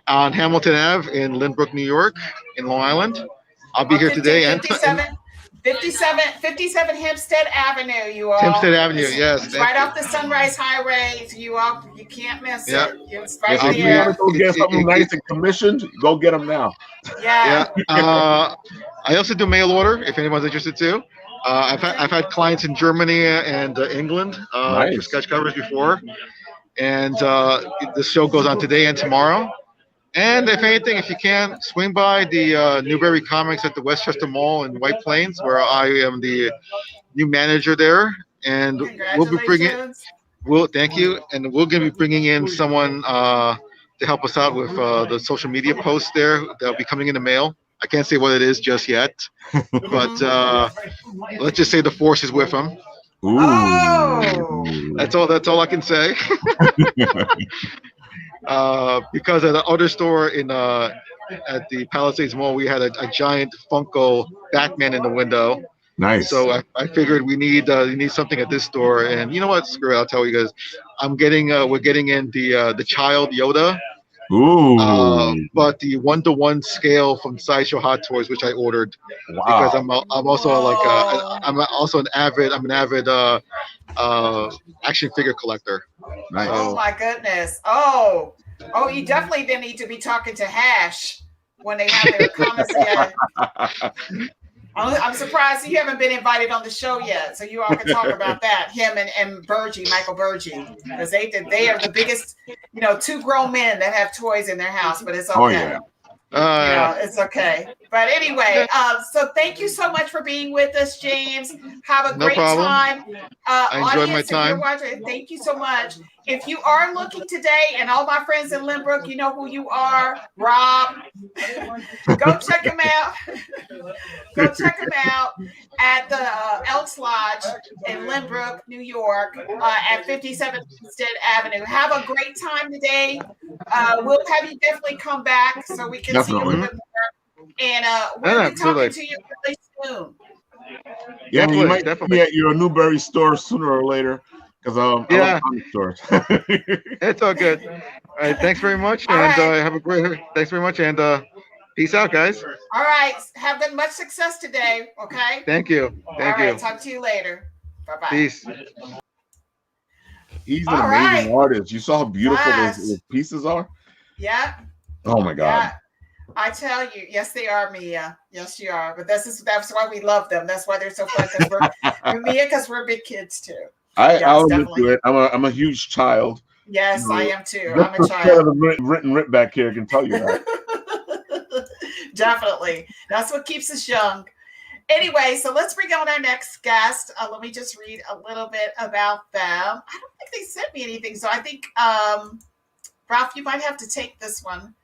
on Hamilton Ave in Lynbrook, New York, in Long Island. I'll be On here today and 57 Hempstead Avenue, you all. Hempstead Avenue. Yes, It's thank right you. off the Sunrise Highway. You can't miss Yeah. it. It's If right you want to there. go get something nice and commissioned, go get them now. Yeah. Yeah. I also do mail order if anyone's interested too. I've had clients in Germany and England for Nice. sketch covers before, and the show goes on today and tomorrow. And if anything, if you can, swing by the Newberry Comics at the Westchester Mall in White Plains, where I am the new manager there, and Congratulations. thank you, and we're going to be bringing in someone to help us out with the social media posts there that'll be coming in the mail. I can't say what it is just yet, but let's just say the force is with him. Oh. That's all I can say. Because at the other store in at the Palisades Mall, we had a giant Funko Batman in the window. Nice. So I figured we need something at this store, and you know what? Screw it. I'll tell you guys. We're getting in the child Yoda, Ooh. but the 1-to-1 scale from Sideshow Hot Toys, which I ordered because Wow. I'm also like Whoa. I'm also an avid action figure collector. Nice. Oh So my goodness. Oh. Oh, you definitely then need to be talking to Hash when they have their comments again. I'm surprised you haven't been invited on the show yet, so you all can talk about that. Him and Burgie, Michael Burgie, because they are the biggest, two grown men that have toys in their house. But it's okay. Oh yeah. It's okay. But anyway, so thank you so much for being with us, James. Have a No great problem. time. I enjoyed my Audience, if you're time. watching, thank you so much. If you are looking today, and all my friends in Lynbrook, you know who you are, Rob. Go check him out. Go check him out at the Elks Lodge in Lynbrook, New York, at 57 Hempstead Avenue. Have a great time today. We'll have you definitely come back so we can see you a little bit more. And we'll be talking to you really soon. Yeah, Definitely, you might definitely. be at your Newberry store sooner or later, because I love comic stores. It's all good. All right, thanks very much, All and right. have a great. Thanks very much, and peace out, guys. All right. Have much success today. Okay. Thank you. Thank All right. you. Talk to you later. Bye-bye. Peace. He's an All amazing right. artist. You saw how beautiful Yes. those pieces are? Yeah. Oh my God. Yeah. I tell you, yes, they are, Mia. Yes, you are. But that's why we love them. That's why they're so fun, because we're Mia, because we're big kids too. I'll admit definitely. to it. I'm a huge child. Yes, I am too. Just I'm a the child. The written rip back here can tell you that. Definitely. That's what keeps us young. Anyway, so let's bring on our next guest. Let me just read a little bit about them. I don't think they sent me anything, so I think Ralph, you might have to take this one.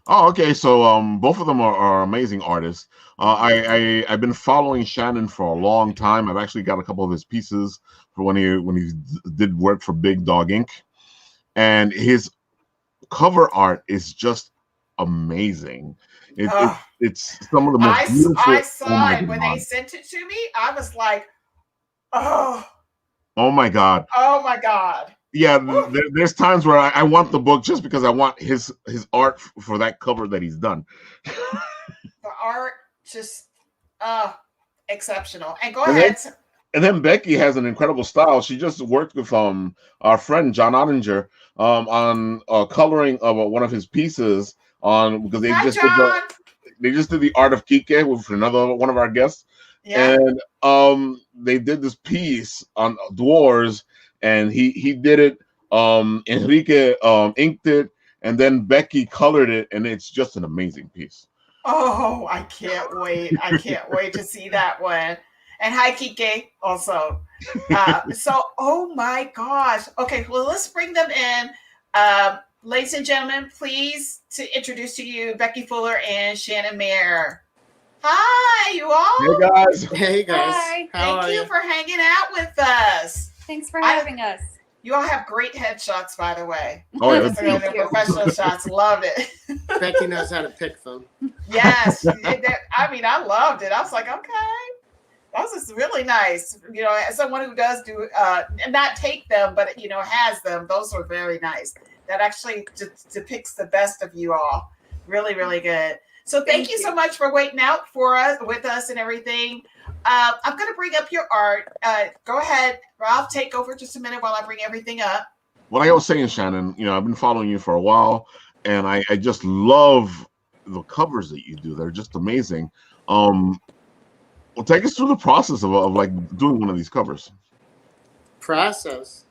Oh, okay. So both of them are amazing artists. I've been following Shannon for a long time. I've actually got a couple of his pieces for when he did work for Big Dog Inc. And his cover art is just amazing. It's some of the most beautiful. I saw it when they sent it to me. I was like, oh my God. Oh my God. Yeah, there's times where I want the book just because I want his art for that cover that he's done. The art just exceptional. And go ahead. And then Becky has an incredible style. She just worked with our friend John Ottinger on coloring of one of his pieces because they just did the art of Kike with another one of our guests. Yeah. And they did this piece on dwarves, and he did it. Enrique inked it, and then Becky colored it, and it's just an amazing piece. Oh, I can't wait. I can't wait to see that one. And hi, Kike, also. So, oh my gosh. Okay, well, let's bring them in. Ladies and gentlemen, please to introduce to you Becky Fuller and Shannon MAER. Hi, you all. Hey, guys. Hey, guys. Hi. Thank you for hanging out with us. Thanks for having us. You all have great headshots, by the way. Oh, yeah. They're professional shots. Loved it. Becky knows how to pick them. Yes. I loved it. I was like, okay. That was really nice. As someone who does do, not take them, but, has them. Those were very nice. That actually depicts the best of you all. Really, really good. So thank you so much for waiting out with us and everything. I'm going to bring up your art. Go ahead, Ralph, take over just a minute while I bring everything up. Well, like I was saying, Shannon, I've been following you for a while, and I just love the covers that you do. They're just amazing. Well, take us through the process of like doing one of these covers. Process?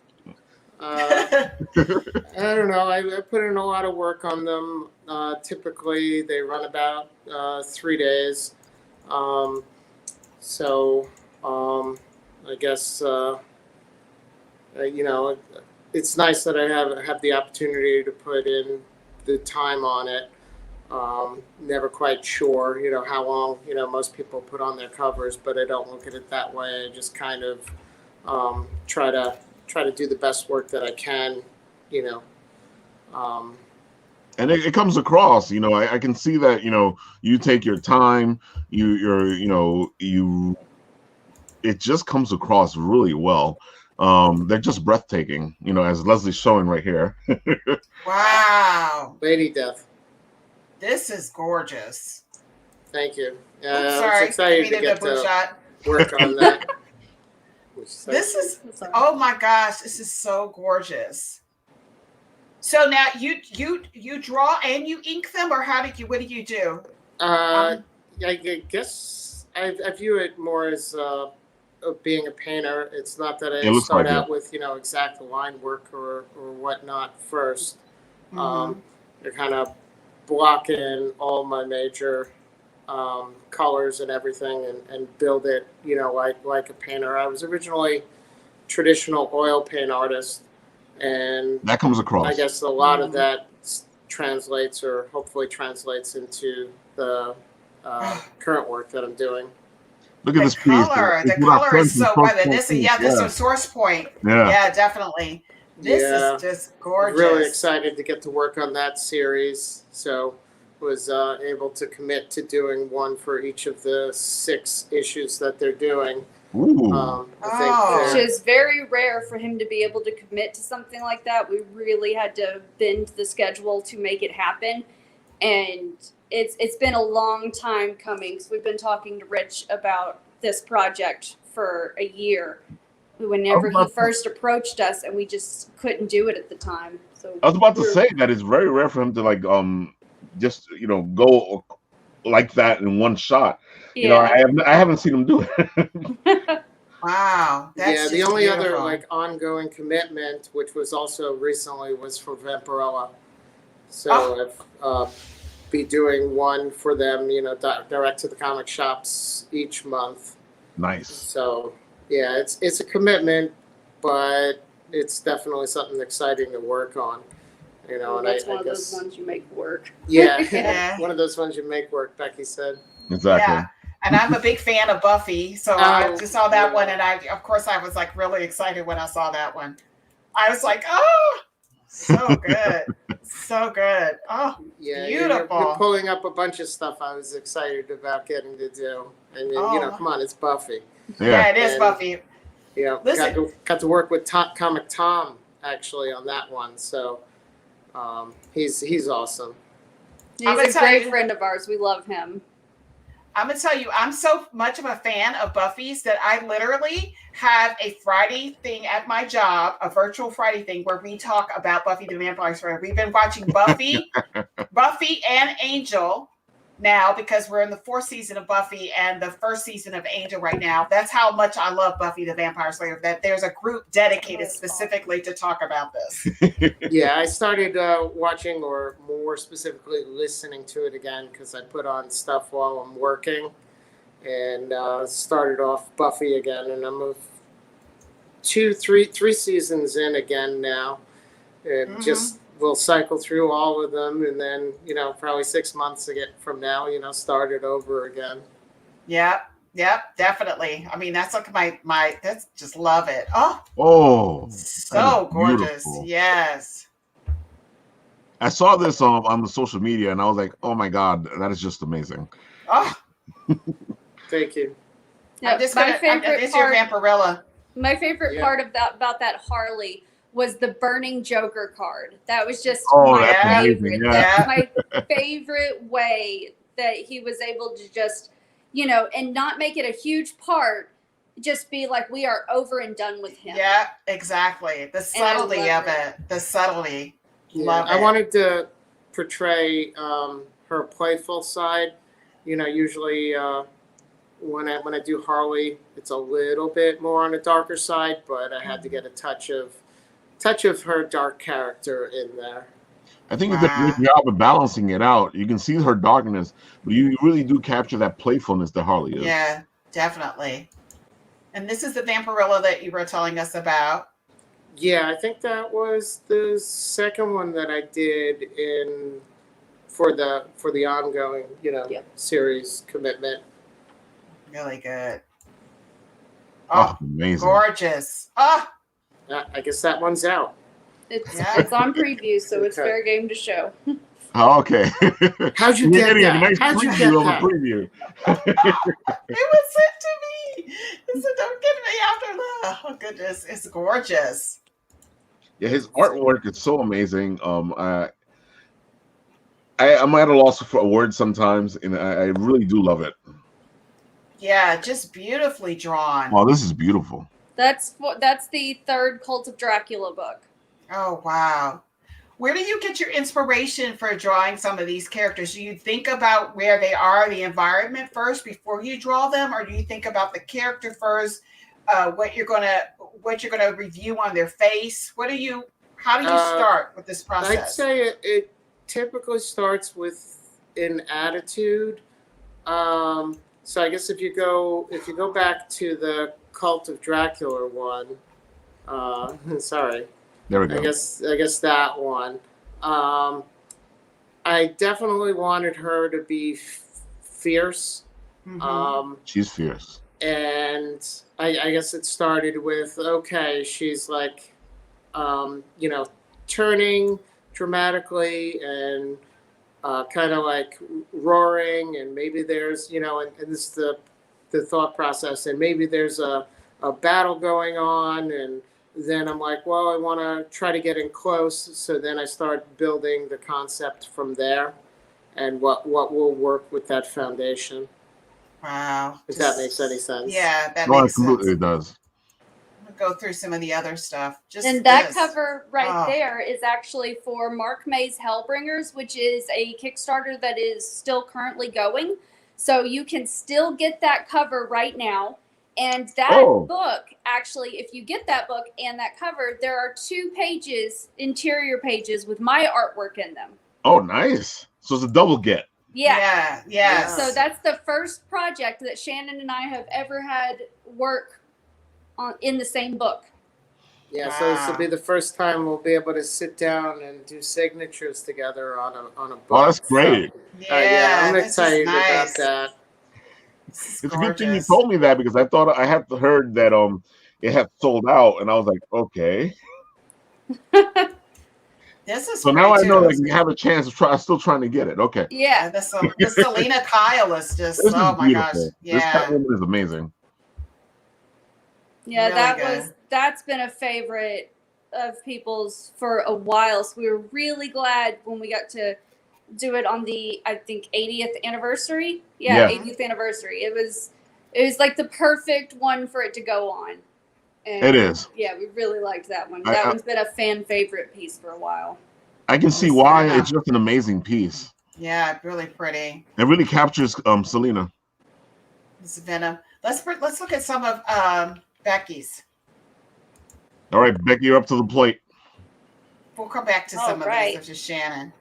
I don't know. I put in a lot of work on them. Typically, they run about 3 days. So I guess it's nice that I have the opportunity to put in the time on it. Never quite sure, how long, most people put on their covers, but I don't look at it that way. I just kind of try to do the best work that I can, you know. And it comes across, I can see that, you take your time, it just comes across really well. They're just breathtaking, as Leslie's showing right here. Wow. Lady Death. This is gorgeous. Thank you. Oops, I sorry. was excited to get to work on that. This is, oh my gosh, this is so gorgeous. So now you draw and you ink them, or what do you do? I guess I view it more as being a painter. It's not that I start out with exact line work or whatnot first. You're kind of blocking all my major colors and everything, and build it like a painter. I was originally traditional oil paint artist, and that comes across. I guess a lot of that translates, or hopefully translates, into the current work that I'm doing. Look at this color. piece. The color is so good. And this is Source Point. Yeah, definitely. This is just gorgeous. Really excited to get to work on that series. So was able to commit to doing one for each of the 6 issues that they're doing. I think which is very rare for him to be able to commit to something like that. We really had to bend the schedule to make it happen, and it's been a long time coming, because we've been talking to Rich about this project for a year. Whenever he first approached us, and we just couldn't do it at the time. So I was about to say that it's very rare for him to just go like that in one shot. Yeah. I haven't seen him do it. Wow. That's the only other ongoing commitment, which was also recently, was for Vampirella. So I've be doing one for them, direct to the comic shops each month. Nice. So yeah, it's a commitment, but it's definitely something exciting to work on. And that's one of those ones you make work. Yeah, one of those ones you make work, Becky said. Exactly. Yeah. And I'm a big fan of Buffy, so I just saw that one, and I was really excited when I saw that one. I was like, oh, so good. So good. Oh, yeah, beautiful. You're pulling up a bunch of stuff I was excited about getting to do. And come on, it's Buffy. Yeah, it is Buffy. Listen, got to work with Comic Tom actually on that one, so he's awesome. He's a great friend of ours. We love him. I'm gonna tell you, I'm so much of a fan of Buffy's that I literally have a Friday thing at my job, a virtual Friday thing, where we talk about Buffy the Vampire Slayer. We've been watching Buffy and Angel now, because we're in the 4th season of Buffy and the 1st season of Angel right now. That's how much I love Buffy the Vampire Slayer, that there's a group dedicated specifically to talk about this. Yeah, I started watching, or more specifically listening to it again, because I put on stuff while I'm working, and started off Buffy again, and I'm 3 seasons in again now. And just we'll cycle through all of them, and then probably 6 months from now, start it over again. Yep, definitely. I mean, that's like my that's just love it. So gorgeous. Beautiful. Yes. I saw this on the social media, and I was like, oh my God, that is just amazing. Thank you. Yeah, it's your Vampirella. My favorite part about that Harley was the burning Joker card. That was just my favorite. That's my favorite way that he was able to just, and not make it a huge part, just be like, we are over and done with him. Yeah, exactly. The subtlety of it. The subtlety. Love it. I wanted to portray her playful side. Usually when I do Harley, it's a little bit more on the darker side, but I had to get a touch of her dark character in there. I think you did a good job of balancing it out. You can see her darkness, but you really do capture that playfulness that Harley is. Yeah, definitely. And this is the Vampirella that you were telling us about. Yeah, I think that was the second one that I did in for the ongoing, Yep. series commitment. Really good. Oh, amazing. Gorgeous. Oh, I guess that one's out. It's on preview, so it's Okay. fair game to show. Oh, okay. How'd you We're get getting a that? nice How'd you preview get of a that? preview. it was sent to me. It said, "Don't get me after that." Oh goodness, it's gorgeous. Yeah, his artwork is so amazing. I'm at a loss for words sometimes, and I really do love it. Yeah, just beautifully drawn. Oh, this is beautiful. That's the third Cult of Dracula book. Oh wow. Where do you get your inspiration for drawing some of these characters? Do you think about where they are, the environment first before you draw them, or do you think about the character first, what you're gonna review on their face? How do you start with this process? I'd say it typically starts with an attitude. So I guess if you go back to the Cult of Dracula one, sorry. There we go. I guess that one. I definitely wanted her to be fierce. Mm-hmm. She's fierce. And I guess it started with, okay, she's like, turning dramatically and kind of like roaring, and maybe there's, and this is the thought process, and maybe there's a battle going on, and then I'm like, well, I want to try to get in close. So then I start building the concept from there and what will work with that foundation. Wow. If that makes any sense. Yeah, that No, it makes sense. completely does. Go through some of the other stuff. And that cover there is actually for Mark May's Hellbringers, which is a Kickstarter that is still currently going. So you can still get that cover right now. And that book, actually, if you get that book and that cover, there are 2 pages, interior pages, with my artwork in them. Oh, nice. So it's a double get. Yeah. Yeah. So that's the first project that Shannon and I have ever had work on in the same book. Yeah, so this will be the first time we'll be able to sit down and do signatures together on a book. Oh, that's great. So, I'm excited about that. It's a good thing you told me that, because I thought I had heard that it had sold out, and I was like, okay. This is so now I know that you have a chance to try. I'm still trying to get it. Okay. Yeah. The Selena Kyle is just this oh is my gosh. Yeah. This Catwoman is amazing. Yeah, Really that's been a favorite of people's for a while. So we were really glad when we got to do it on the, I think, 80th anniversary. Yeah. 80th anniversary. It was like the perfect one for it to go on. And it is. Yeah, we really liked that one. That one's been a fan favorite piece for a while. I can see why. It's just an amazing piece. Yeah, really pretty. It really captures Selena. This is Venom. Let's look at some of Becky's. All right, Becky, you're up to the plate. We'll come back to some of these, such as Shannon.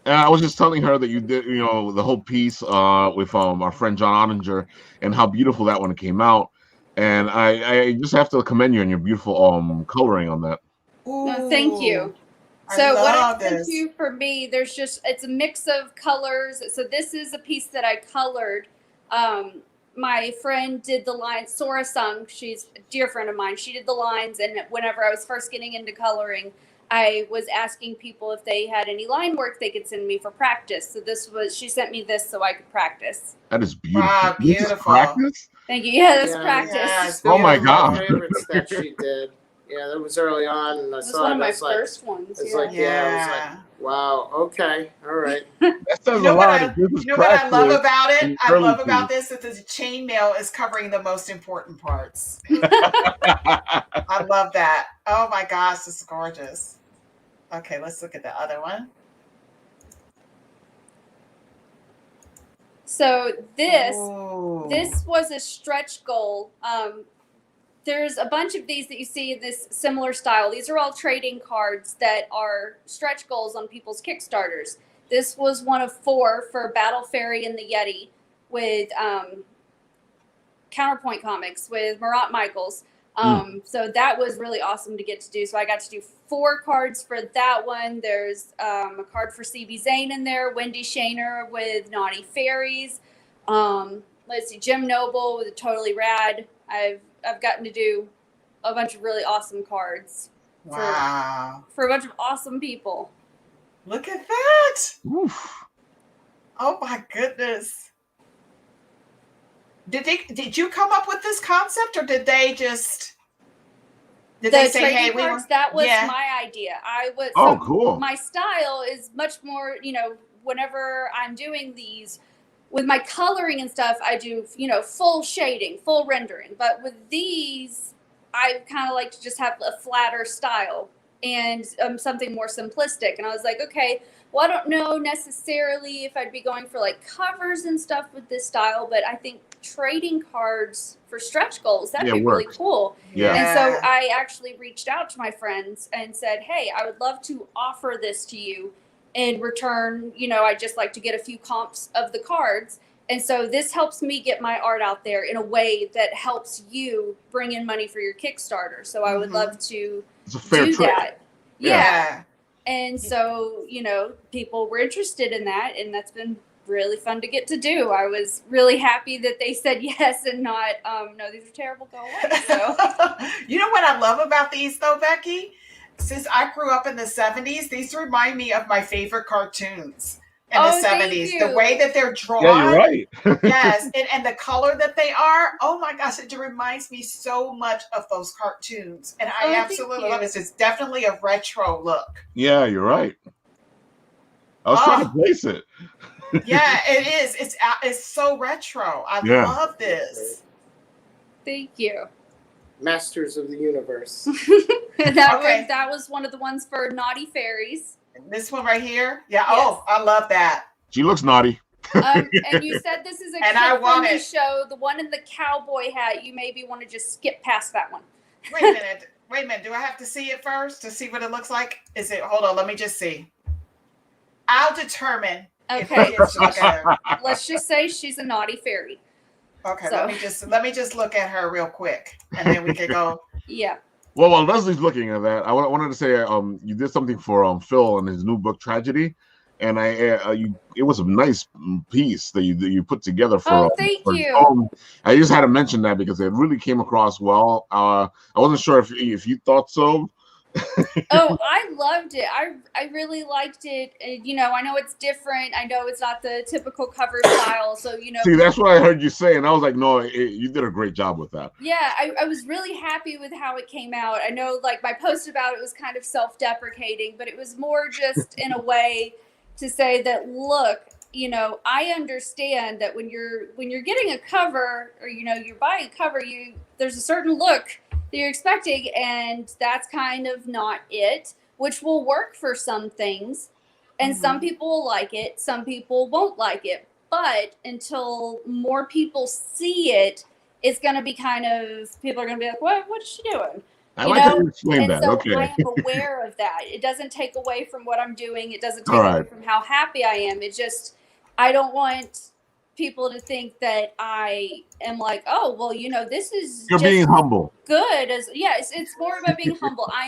I was just telling her that you did, the whole piece with our friend John Ottinger, and how beautiful that one came out. And I just have to commend you on your beautiful coloring on that. No, thank you. So what I sent you for me, it's a mix of colors. So this is a piece that I colored. My friend did the lines. Sora Sung, she's a dear friend of mine. She did the lines, and whenever I was first getting into coloring, I was asking people if they had any line work they could send me for practice. So she sent me this so I could practice. That is beautiful. Wow, beautiful. This is practice? Thank you. Yeah, that's practice. Yeah, oh my God. Favorites that she did. Yeah, that was early on, and I It was saw one it. of my It's like, first ones. it's Yeah. like, I was like, wow, okay, all right. That says You know a what lot. I love about it? I love about piece. this is the chainmail is covering the most important parts. I love that. Oh my gosh, this is gorgeous. Okay, let's look at the other one. So this Ooh. was a stretch goal. There's a bunch of these that you see in this similar style. These are all trading cards that are stretch goals on people's Kickstarters. This was one of 4 for Battle Fairy and the Yeti with Counterpoint Comics with Marat Michaels. So that was really awesome to get to do. So I got to do 4 cards for that one. There's a card for CB Zane in there, Wendy Shaner with Naughty Fairies. Let's see, Jim Noble with a Totally Rad. I've gotten to do a bunch of really awesome cards. Wow. For a bunch of awesome people. Look at that. Oof. Oh my goodness. Did you come up with this concept, or did they just they say, hey, we cards, that was my idea. Cool. My style is much more, whenever I'm doing these with my coloring and stuff, I do, full shading, full rendering. But with these, I kind of like to just have a flatter style and something more simplistic. And I was like, okay, well, I don't know necessarily if I'd be going for like covers and stuff with this style, but I think trading cards for stretch goals, that'd be really cool. Yeah. And so I actually reached out to my friends and said, hey, I would love to offer this to you. In return, I just like to get a few comps of the cards. And so this helps me get my art out there in a way that helps you bring in money for your Kickstarter. So I would love to do that. Yeah. And so, people were interested in that, and that's been really fun to get to do. I was really happy that they said yes and not, no, these are terrible, go away. So. You know what I love about these though, Becky? Since I grew up in the 70s, these remind me of my favorite cartoons in the 70s. The way that they're drawn. Yeah, you're right. Yes, and the color that they are. Oh my gosh, it reminds me so much of those cartoons. And I absolutely love it. It's definitely a retro look. Yeah, you're right. I was trying to place it. Yeah, it is. It's so retro. I love this. Thank you. Masters of the Universe. That was one of the ones for Naughty Fairies. This one right here? Yeah. Yes. Oh, I love that. She looks naughty. And you said this is a kid-friendly show. The one in the cowboy hat, you maybe want to just skip past that one. Wait a minute. Do I have to see it first to see what it looks like? Hold on, let me just see. I'll determine. Okay. Let's just say she's a naughty fairy. Okay, so. let me just look at her real quick, and then we can go. Yeah. Well, while Leslie's looking at that, I wanted to say you did something for Phil in his new book Tragedy, and it was a nice piece that you put together for. Oh, thank you. I just had to mention that because it really came across well. I wasn't sure if you thought so. Oh, I loved it. I really liked it. I know it's different. I know it's not the typical cover style. So, See, that's what I heard you say. And I was like, no, you did a great job with that. Yeah, I was really happy with how it came out. I know like my post about it was kind of self-deprecating, but it was more just in a way to say that, look, I understand that when you're getting a cover or, you're buying a cover, there's a certain look that you're expecting, and that's kind of not it, which will work for some things. And some people will like it, some people won't like it. But until more people see it, it's going to be people are going to be like, what is she doing? I like how you explain that. So okay. I am aware of that. It doesn't take away from what I'm doing. It doesn't take away from how happy I am. It just, I don't want people to think that I am like, oh, well, this is you're being humble. Good it's more about being humble. I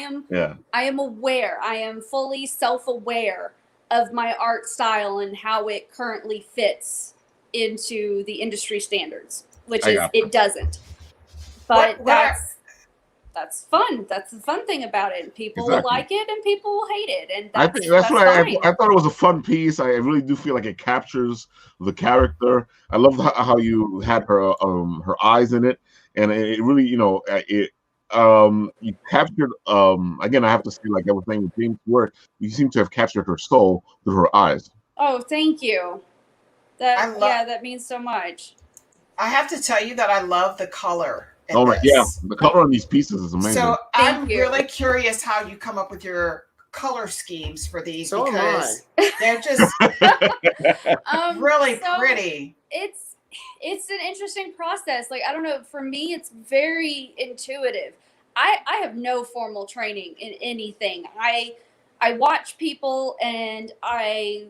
am aware. I am fully self-aware of my art style and how it currently fits into the industry standards, which it doesn't. But that's fun. That's the fun thing about it. People will like it and people will hate it. And that's why I thought it was a fun piece. I really do feel like it captures the character. I love how you had her eyes in it, and it really, you captured. Again, I have to say, like I was saying with James' work, you seem to have captured her soul through her eyes. Oh, thank you. That means so much. I have to tell you that I love the color. The color on these pieces is amazing. So I'm really curious how you come up with your color schemes for these because they're just really pretty. It's an interesting process. Like, I don't know, for me, it's very intuitive. I have no formal training in anything. I watch people and I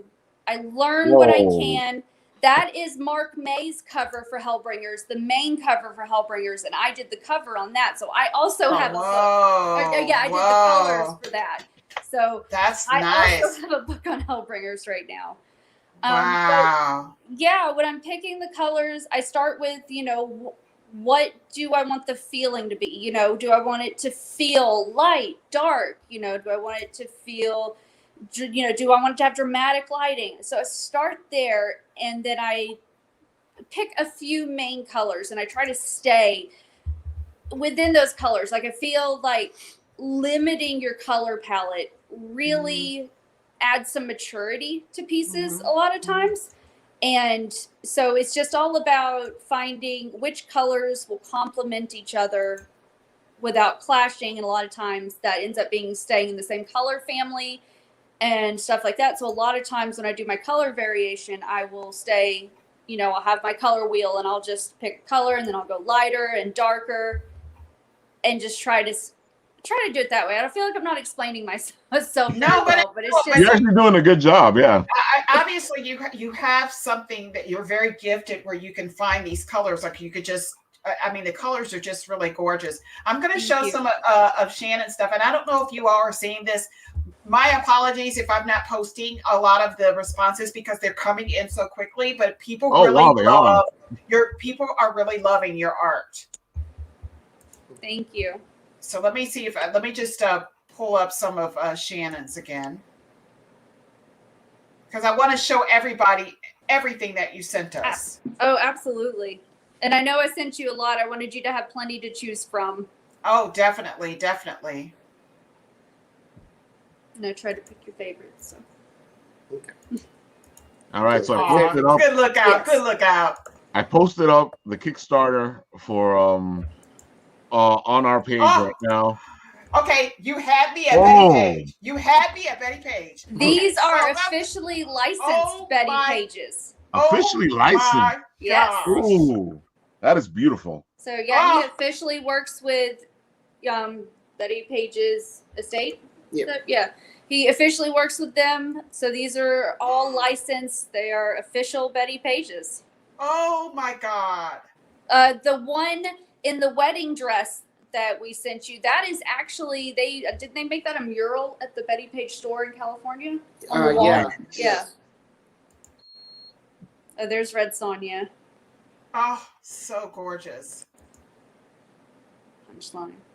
learn what I can. That is Mark May's cover for Hellbringers, the main cover for Hellbringers, and I did the cover on that. So I also have a book. Yeah, I did the colors for that. So that's I nice. also have a book on Hellbringers right now. Wow. But yeah, when I'm picking the colors, I start with, what do I want the feeling to be? Do I want it to feel light, dark? Do I want it to feel, do I want it to have dramatic lighting? So I start there, and then I pick a few main colors, and I try to stay within those colors. Like, I feel like limiting your color palette really adds some maturity to pieces a lot of times. And so it's just all about finding which colors will complement each other without clashing. And a lot of times that ends up staying in the same color family and stuff like that. So a lot of times when I do my color variation, I will stay, I'll have my color wheel, and I'll just pick a color, and then I'll go lighter and darker and just try to do it that way. I don't feel like I'm not explaining myself No, but it's just, you're actually doing a good job. Yeah. Obviously, you have something that you're very gifted where you can find these colors. Like, you could just, the colors are just really gorgeous. I'm going to show some of Shannon's stuff, and I don't know if you all are seeing this. My apologies if I'm not posting a lot of the responses because they're coming in so quickly. But people people are really loving your art. Thank you. So let me see let me just pull up some of Shannon's again, because I want to show everybody everything that you sent us. Oh, absolutely. And I know I sent you a lot. I wanted you to have plenty to choose from. Oh, definitely, definitely. And I tried to pick your favorites. So. Okay. All right, so I posted up. Good look out. Yes. Good look out. I posted up the Kickstarter for on our page right now. Okay, you had me at Betty Page. You had me at Betty Page. These are officially licensed Betty Pages. Officially licensed? Yes. Ooh, that is beautiful. So yeah, he officially works with Betty Page's estate. Yep. So, yeah. He officially works with them. So these are all licensed. They are official Betty Pages. Oh my God. The one in the wedding dress that we sent you, that is actually, did they make that a mural at the Betty Page store in California? On the wall? Yeah. Oh, there's Red Sonja. Oh, so gorgeous.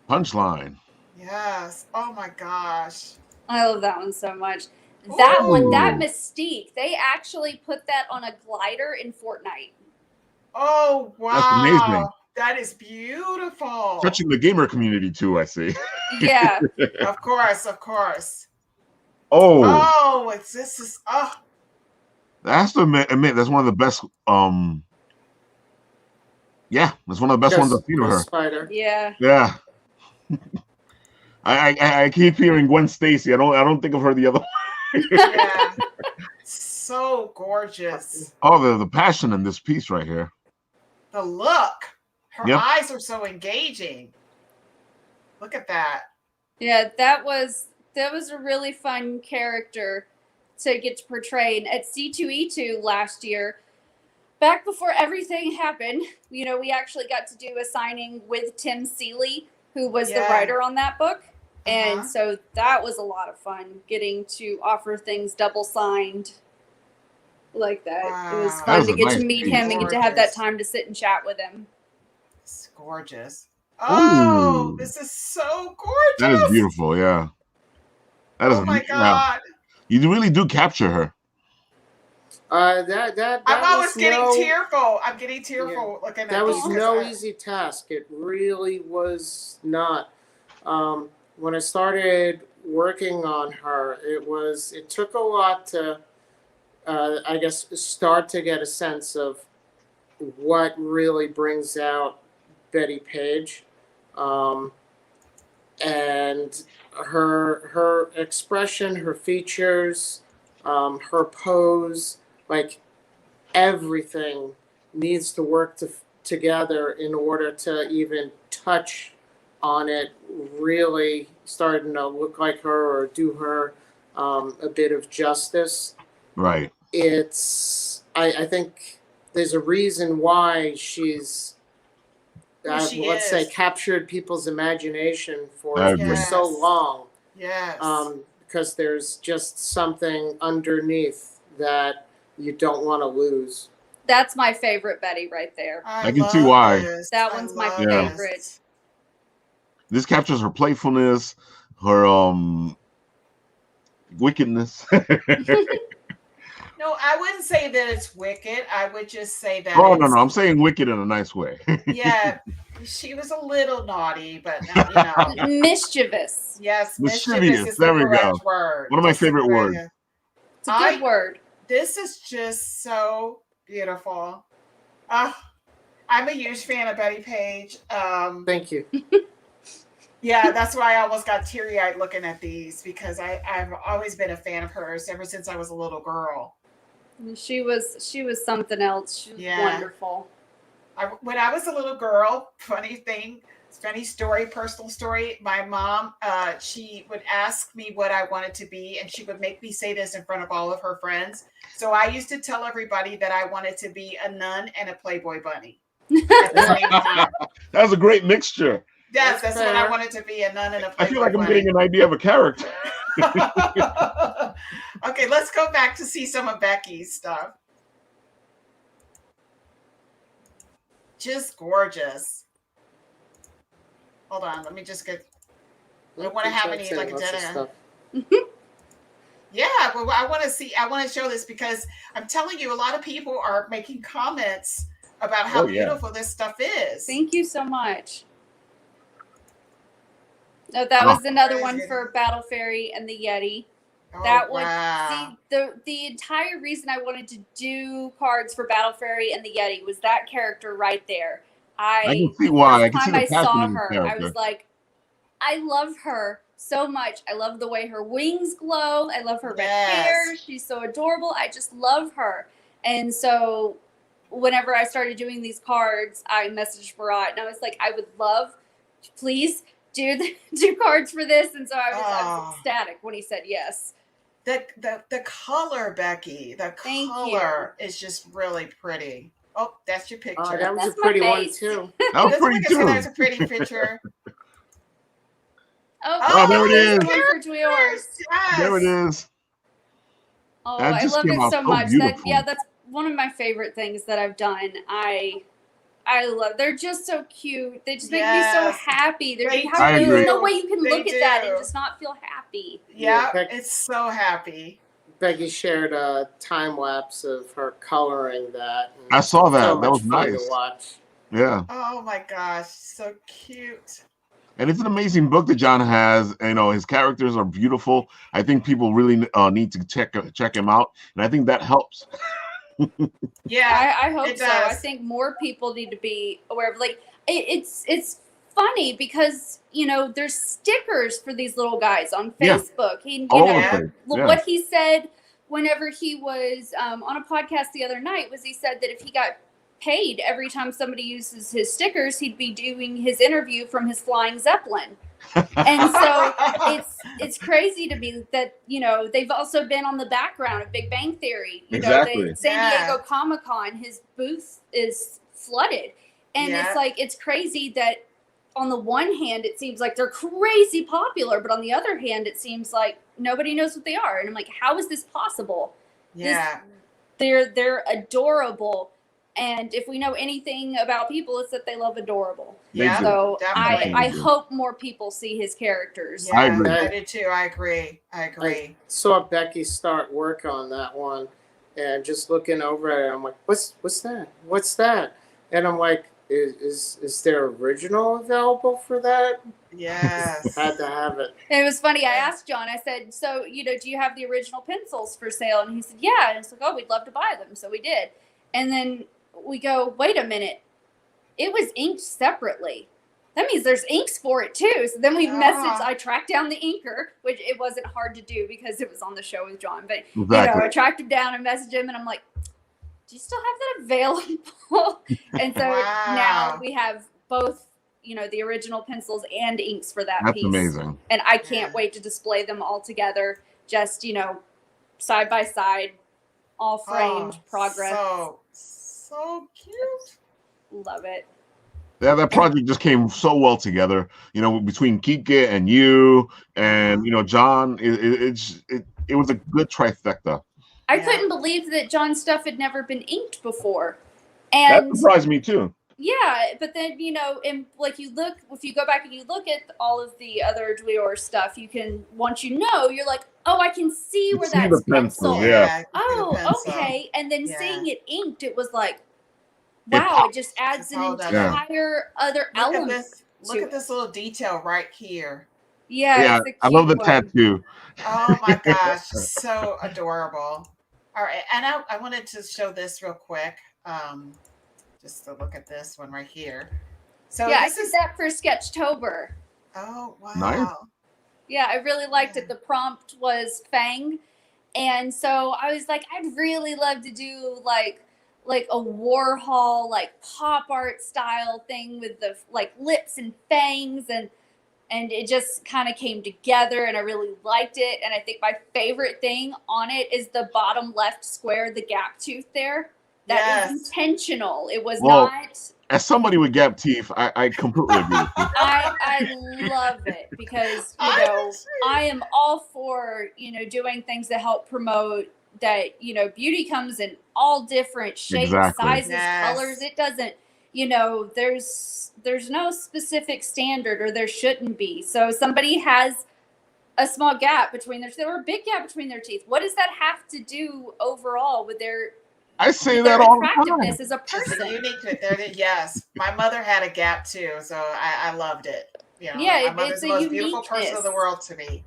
Punchline. Yes. Oh my gosh. I love that one so much. That one, that Mystique, they actually put that on a glider in Fortnite. Oh, wow. That's amazing. That is beautiful. Touching the gamer community too, I see. Yeah. Of course, of course. Oh. This is That's to admit, that's one of the best. Yeah, that's one of the best ones I've seen of her. Spider. Yeah. Yeah. I keep hearing Gwen Stacy. I don't think of her the other way. Yeah. So gorgeous. Oh, the passion in this piece right here. The look. Her eyes are so engaging. Look at that. Yeah, that was a really fun character to get to portray. And at C2E2 last year, back before everything happened, we actually got to do a signing with Tim Seeley, who was the writer on that book. And so that was a lot of fun, getting to offer things double signed like that. Wow. It was fun to get to meet him and get to have that time to sit and chat with him. It's gorgeous. Oh, this is so gorgeous. That is beautiful, yeah. That is my God. You really do capture her. That I'm always getting tearful. I'm getting tearful looking at that. That was no easy task. It really was not. When I started working on her, it took a lot to, I guess, start to get a sense of what really brings out Betty Page, and her expression, her features, her pose, like everything needs to work together in order to even touch on it really starting to look like her or do her a bit of justice. Right. I think there's a reason why she's let's say captured people's imagination for so long. Yes. Because there's just something underneath that you don't want to lose. That's my favorite Betty right there. I can see why. That one's my favorite. This captures her playfulness, her wickedness. No, I wouldn't say that it's wicked. I would just say that. Oh, no, I'm saying wicked in a nice way. Yeah, she was a little naughty, but not, mischievous. Yes, mischievous is there the we go. Word. One of my favorite words. It's a good word. This is just so beautiful. I'm a huge fan of Betty Page. Thank you. Yeah, that's why I almost got teary-eyed looking at these, because I've always been a fan of hers ever since I was a little girl. She was something else. She was wonderful. When I was a little girl, funny story, personal story, my mom, she would ask me what I wanted to be, and she would make me say this in front of all of her friends. So I used to tell everybody that I wanted to be a nun and a Playboy bunny at the same time. That was a great mixture. Yes, that's what I wanted to be, a nun and a Playboy bunny. I feel like I'm getting an idea of a character. Okay, let's go back to see some of Becky's stuff. Just gorgeous. Hold on, let me just get. I don't want to have any like a dead end. Yeah, well, I want to show this because I'm telling you, a lot of people are making comments about how beautiful this stuff is. Thank you so much. No, that was another one for Battle Fairy and the Yeti. That would see the entire reason I wanted to do cards for Battle Fairy and the Yeti was that character right there. I can see why. I can see the passion saw in her, character. I was like, I love her so much. I love the way her wings glow. I love her red hair. She's so adorable. I just love her. And so whenever I started doing these cards, I messaged Barat and I was like, I would love, please do cards for this. And so I was ecstatic when he said yes. The color, Becky, color is just really pretty. Oh, that's your picture. Oh, that was a pretty one too. That was pretty too. That's a pretty picture. Oh, there it is. Yes. There it is. Oh, I love it so much. That's one of my favorite things that I've done. I love. They're just so cute. They just make me so happy. There's no way you can look at that and just not feel happy. Yeah, it's so happy. Becky shared a time lapse of her coloring that. I saw that. So that was much fun nice. to watch. Yeah. Oh my gosh, so cute. And it's an amazing book that John has. His characters are beautiful. I think people really need to check him out, and I think that helps. Yeah, I hope so. I think more people need to be aware of. Like, it's funny because there's stickers for these little guys on Facebook. What he said whenever he was on a podcast the other night was he said that if he got paid every time somebody uses his stickers, he'd be doing his interview from his flying Zeppelin. And so it's crazy to me that they've also been on the background of Big Bang Theory. Exactly. San Diego Comic-Con, his booth is flooded, and it's crazy that on the one hand it seems like they're crazy popular, but on the other hand it seems like nobody knows what they are, and I'm like, how is this possible? They're adorable. And if we know anything about people, it's that they love adorable. Yeah, so I hope more people see his characters. Yeah, I do too. I agree. I saw Becky start work on that one, and just looking over at it, I'm like, what's that? What's that? And I'm like, is there original available for that? Yes. Had to have it. And it was funny. I asked John, I said, so, do you have the original pencils for sale? And he said, yeah. And it's like, oh, we'd love to buy them. So we did. And then we go, wait a minute, it was inked separately. That means there's inks for it too. So then we messaged, I tracked down the inker, which it wasn't hard to do because it was on the show with John. But, I tracked him down and messaged him and I'm like, do you still have that available? And so now we have both, the original pencils and inks for that piece. That's amazing. And I can't wait to display them all together, just, side by side, all framed, progress. So cute. Love it. Yeah, that project just came so well together. You know, between Kike and you, and you know, John. It was a good trifecta. I Yeah. couldn't believe that John's stuff had never been inked before. That And surprised me too. yeah, but then, you know, and like you look, if you go back and you look at all of the other Dweor stuff, you can, once you know, you're like, oh, I can see where See that's the pencil, pencil. yeah. you can see the Oh, pencil. okay. And then Yeah. seeing it inked, it was like, It wow, pops. it just adds Just an hold up. entire other Look at element. this. Look to at this little detail right here. Yeah, Yeah, it's a cute I love the one. tattoo. Oh my gosh, so adorable. All right, and I wanted to show this real quick. Just to look at this one right here. So Yeah, I this did is that for Sketchtober. oh wow. Nice. Yeah, I really liked Yeah. it. The prompt was Fang. And so I was like, I'd really love to do like a Warhol, like pop art style thing with the like lips and fangs, and it just kind of came together, and I really liked it. And I think my favorite thing on it is the bottom left square, the gap tooth there. That was Yes. intentional. It was Well, not. As somebody with gap teeth, I completely agree with you. I love it because, you I know, do too. I am all for, you know, doing things that help promote that, you know, beauty comes in all different shapes, Exactly. sizes, Yes. colors. It doesn't, you know, there's no specific standard, or there shouldn't be. So somebody has a small gap between their teeth or a big gap between their teeth. What does that have to do overall with their I say their that all the time. attractiveness as a Just a person? unique there. Yes, my mother had a gap too, so I loved it. You know, Yeah, my mother's it's the a most beautiful person in the uniqueness. world to me.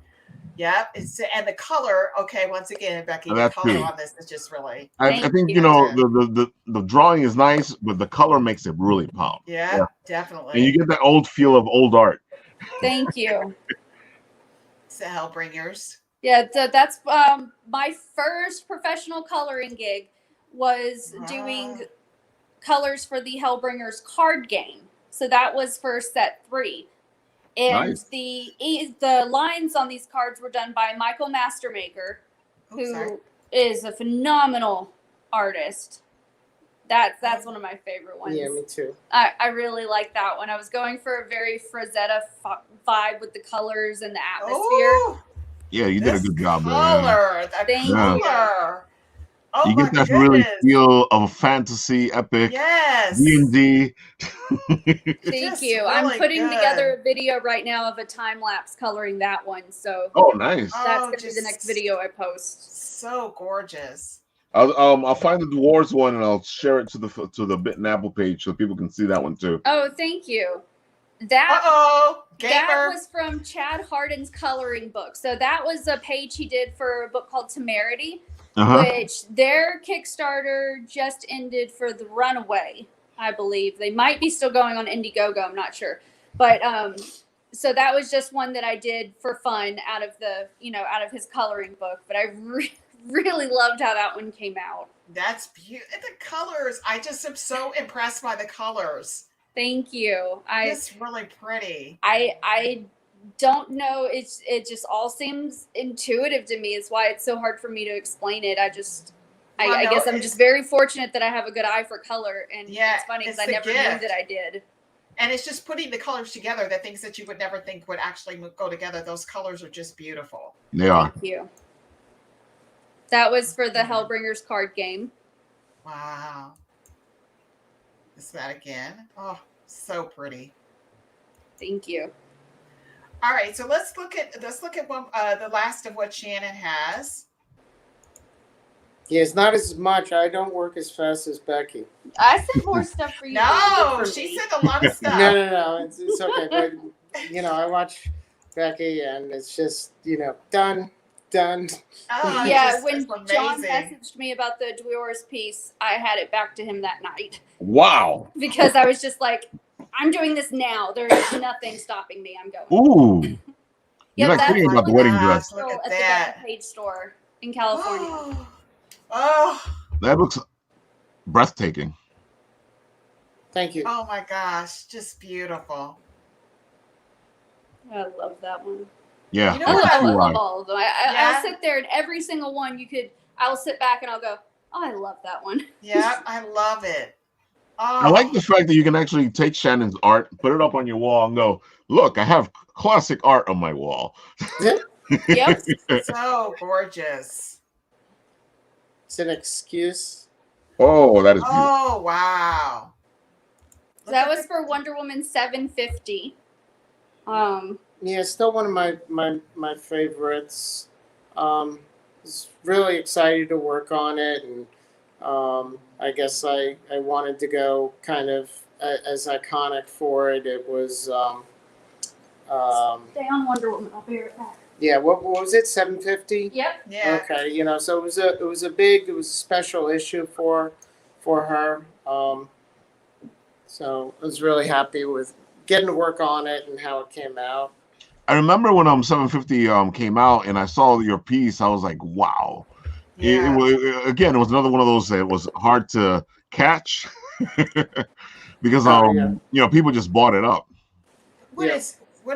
Yep, it's and the color. Okay, once again, Becky, the That's color true. on this is just really. I Thank think you. you know the drawing is nice, but the color makes it really pop. Yeah, Yeah. definitely. And you get that old feel of old art. Thank you. It's the Hellbringers. Yeah, that's my first professional coloring gig was doing colors for the Hellbringers card game. So that was for set 3. And Nice. the lines on these cards were done by Michael Mastermaker, who is a phenomenal artist. That's one of my favorite ones. Yeah, me too. I really like that one. I was going for a very Frazetta vibe with the colors and the atmosphere. Oh, Yeah, you did a this good job there. color, the Thank you. color. Oh You my get that goodness. really feel of a fantasy epic Yes. D&D. Thank Just you. I'm really putting good. together a video right now of a time lapse coloring that one. So Oh, nice. that's Oh, going to be the just next video I post. So gorgeous. I'll find the Dwarves one and I'll share it to the Bitten Apple page so people can see that one too. Oh, thank you. That Gamer. was from Chad Harden's coloring book. So that was a page he did for a book called Temerity, which their Kickstarter just ended for The Runaway, I believe. They might be still going on Indiegogo, I'm not sure. But so that was just one that I did for fun out of his coloring book. But I really loved how that one came out. That's beautiful. The colors. I just am so impressed by the colors. Thank you. It's really pretty. I don't know. It just all seems intuitive to me. It's why it's so hard for me to explain it. I guess I'm just very fortunate that I have a good eye for color, and it's funny because I never knew that I did. And it's just putting the colors together, the things that you would never think would actually go together. Those colors are just beautiful. They are. Thank you. That was for the Hellbringers card game. Wow. Is that again? Oh, so pretty. Thank you. All right, so let's look at one, the last of what Shannon has. Yeah, it's not as much. I don't work as fast as Becky. I sent more stuff for you. No, she said a lot of stuff. No. It's okay. But, I watch Becky, and it's just, done. Oh, yeah, when John messaged me about the Dweor's piece, I had it back to him that night. Wow. Because I was just like, I'm doing this now. There's nothing stopping me. I'm going. Ooh. You're not kidding about the wedding dress. Look at the that. Page store in California. Oh. That looks breathtaking. Thank you. Oh my gosh, just beautiful. I love that one. Yeah. I love all of them. I'll sit there and every single one I'll sit back and I'll go, Oh, I love that one. Yeah, I love it. I like Oh, the fact that you can actually take Shannon's art, put it up on your wall, and go, look, I have classic art on my wall. Yep. so gorgeous. It's an excuse. Oh, that is beautiful. Oh, wow. That was for Wonder Woman 750. Yeah, it's still one of my favorites. Was really excited to work on it, and I guess I wanted to go kind of as iconic for it. It was Stay on Wonder Woman. I'll be right back. yeah. What was it? 750. Yep. Yeah. Okay, you know, so it was a special issue for her. So I was really happy with getting to work on it and how it came out. I remember when 750 came out and I saw your piece, I was like, wow. Yeah. Again, it was another one of those that was hard to catch because you know, people just bought it up. What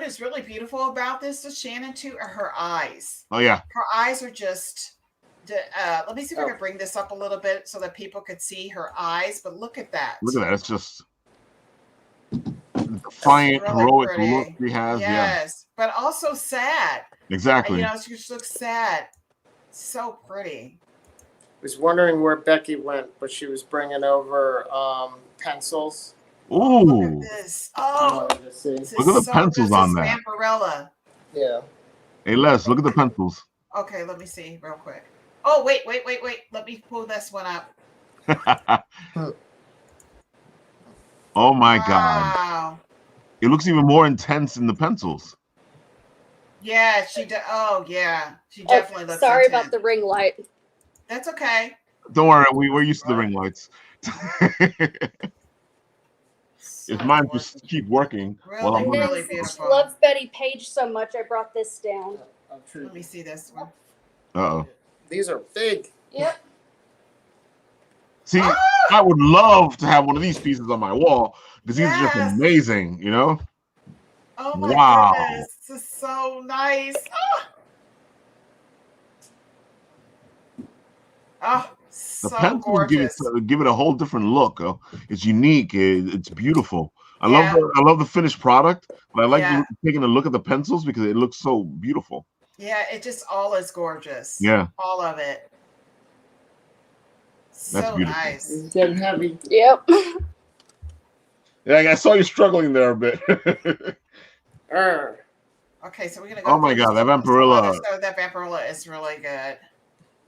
is really beautiful about this is Shannon too are her eyes. Oh yeah. Her eyes are just let me see if I can bring this up a little bit so that people could see her eyes, but look at that. Look at that. It's just defiant, really heroic pretty. look he has. Yes, but also sad. Exactly. You know, she just looks sad. So pretty. I was wondering where Becky went, but she was bringing over pencils. Ooh. Look at this. Oh, This Look at the pencils on that. Vampirella. Yeah. Hey Les, look at the pencils. Okay, let me see real quick. Oh, wait. Let me pull this one up. Oh my Wow. God. It looks even more intense in the pencils. Yeah, she did. Oh, yeah. She definitely looks Sorry intense. about the ring light. That's okay. Don't worry, we're used to the ring lights. If mine just keep working. Really beautiful. She loves Betty Page so much, I brought this down. Let me see this one. Uh-oh. These are big. Yep. See, I would love to have one of these pieces on my wall because these are just amazing, you know? Oh my goodness. This is so nice. Oh, so the pencils gorgeous. give it a whole different look. It's unique. It's beautiful. I Yeah. love the finished product, but I like taking a look at the pencils because it looks so beautiful. Yeah, it just all is gorgeous. Yeah. All of it. That's So beautiful. nice. It's getting heavy. Yep. Yeah, I saw you struggling there a bit. Okay, so we're gonna go. Oh my God, that Vampirella. So that Vampirella is really good.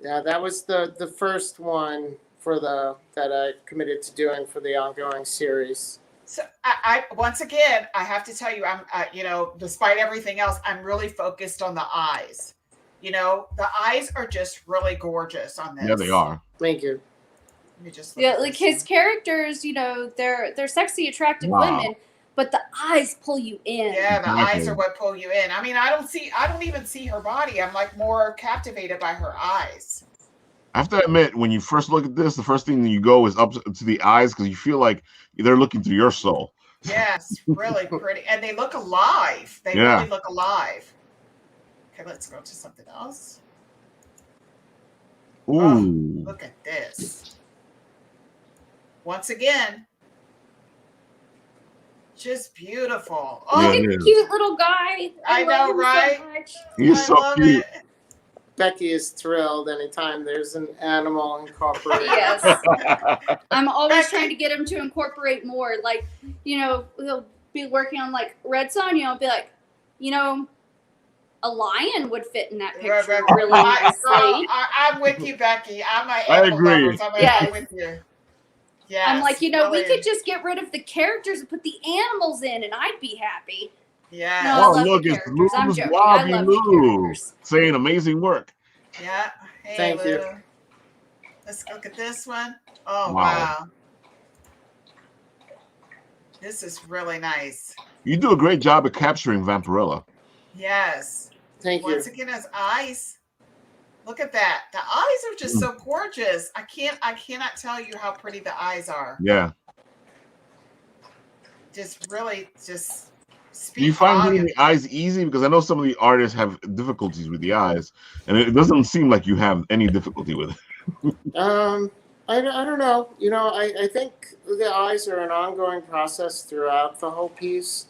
Yeah, that was the first one for that I committed to doing for the ongoing series. So I once again, I have to tell you, I'm you know, despite everything else, I'm really focused on the eyes. You know, the eyes are just really gorgeous on this. Yeah, they are. Thank you. Let me just Yeah, like his characters, you know, they're sexy, attractive women, but the eyes pull you in. Yeah, the eyes are what pull you in. I mean, I don't even see her body. I'm like more captivated by her eyes. I have to admit, when you first look at this, the first thing that you go is up to the eyes because you feel like they're looking through your soul. Yes, really pretty. And they look alive. They really look alive. Okay, let's go to something else. Ooh. Oh, look at this. Once again, just beautiful. Oh, Look at the cute little guy. I know, right? So much. He's so cute. Becky is thrilled anytime there's an animal incorporated. Yes. I'm always trying to get him to incorporate more. Like, you know, he'll be working on like Red Sonja. I'll be like, you know, a lion would fit in that picture really nicely. I'm with you, Becky. I agree. I'm with you. Yeah. I'm like, you know, we could just get rid of the characters and put the animals in, and I'd be happy. Yeah. No, I love the characters. I'm joking. I love the characters. Saying amazing work. Yeah. Hey, Thank you. Let's look at this one. Oh, wow. This is really nice. You do a great job of capturing Vampirella. Yes. Thank you. Once again, his eyes. Look at that. The eyes are just so gorgeous. I cannot tell you how pretty the eyes are. Yeah. Just really just speak. Do you find doing the eyes easy? Because I know some of the artists have difficulties with the eyes, and it doesn't seem like you have any difficulty with it. I don't know. I think the eyes are an ongoing process throughout the whole piece.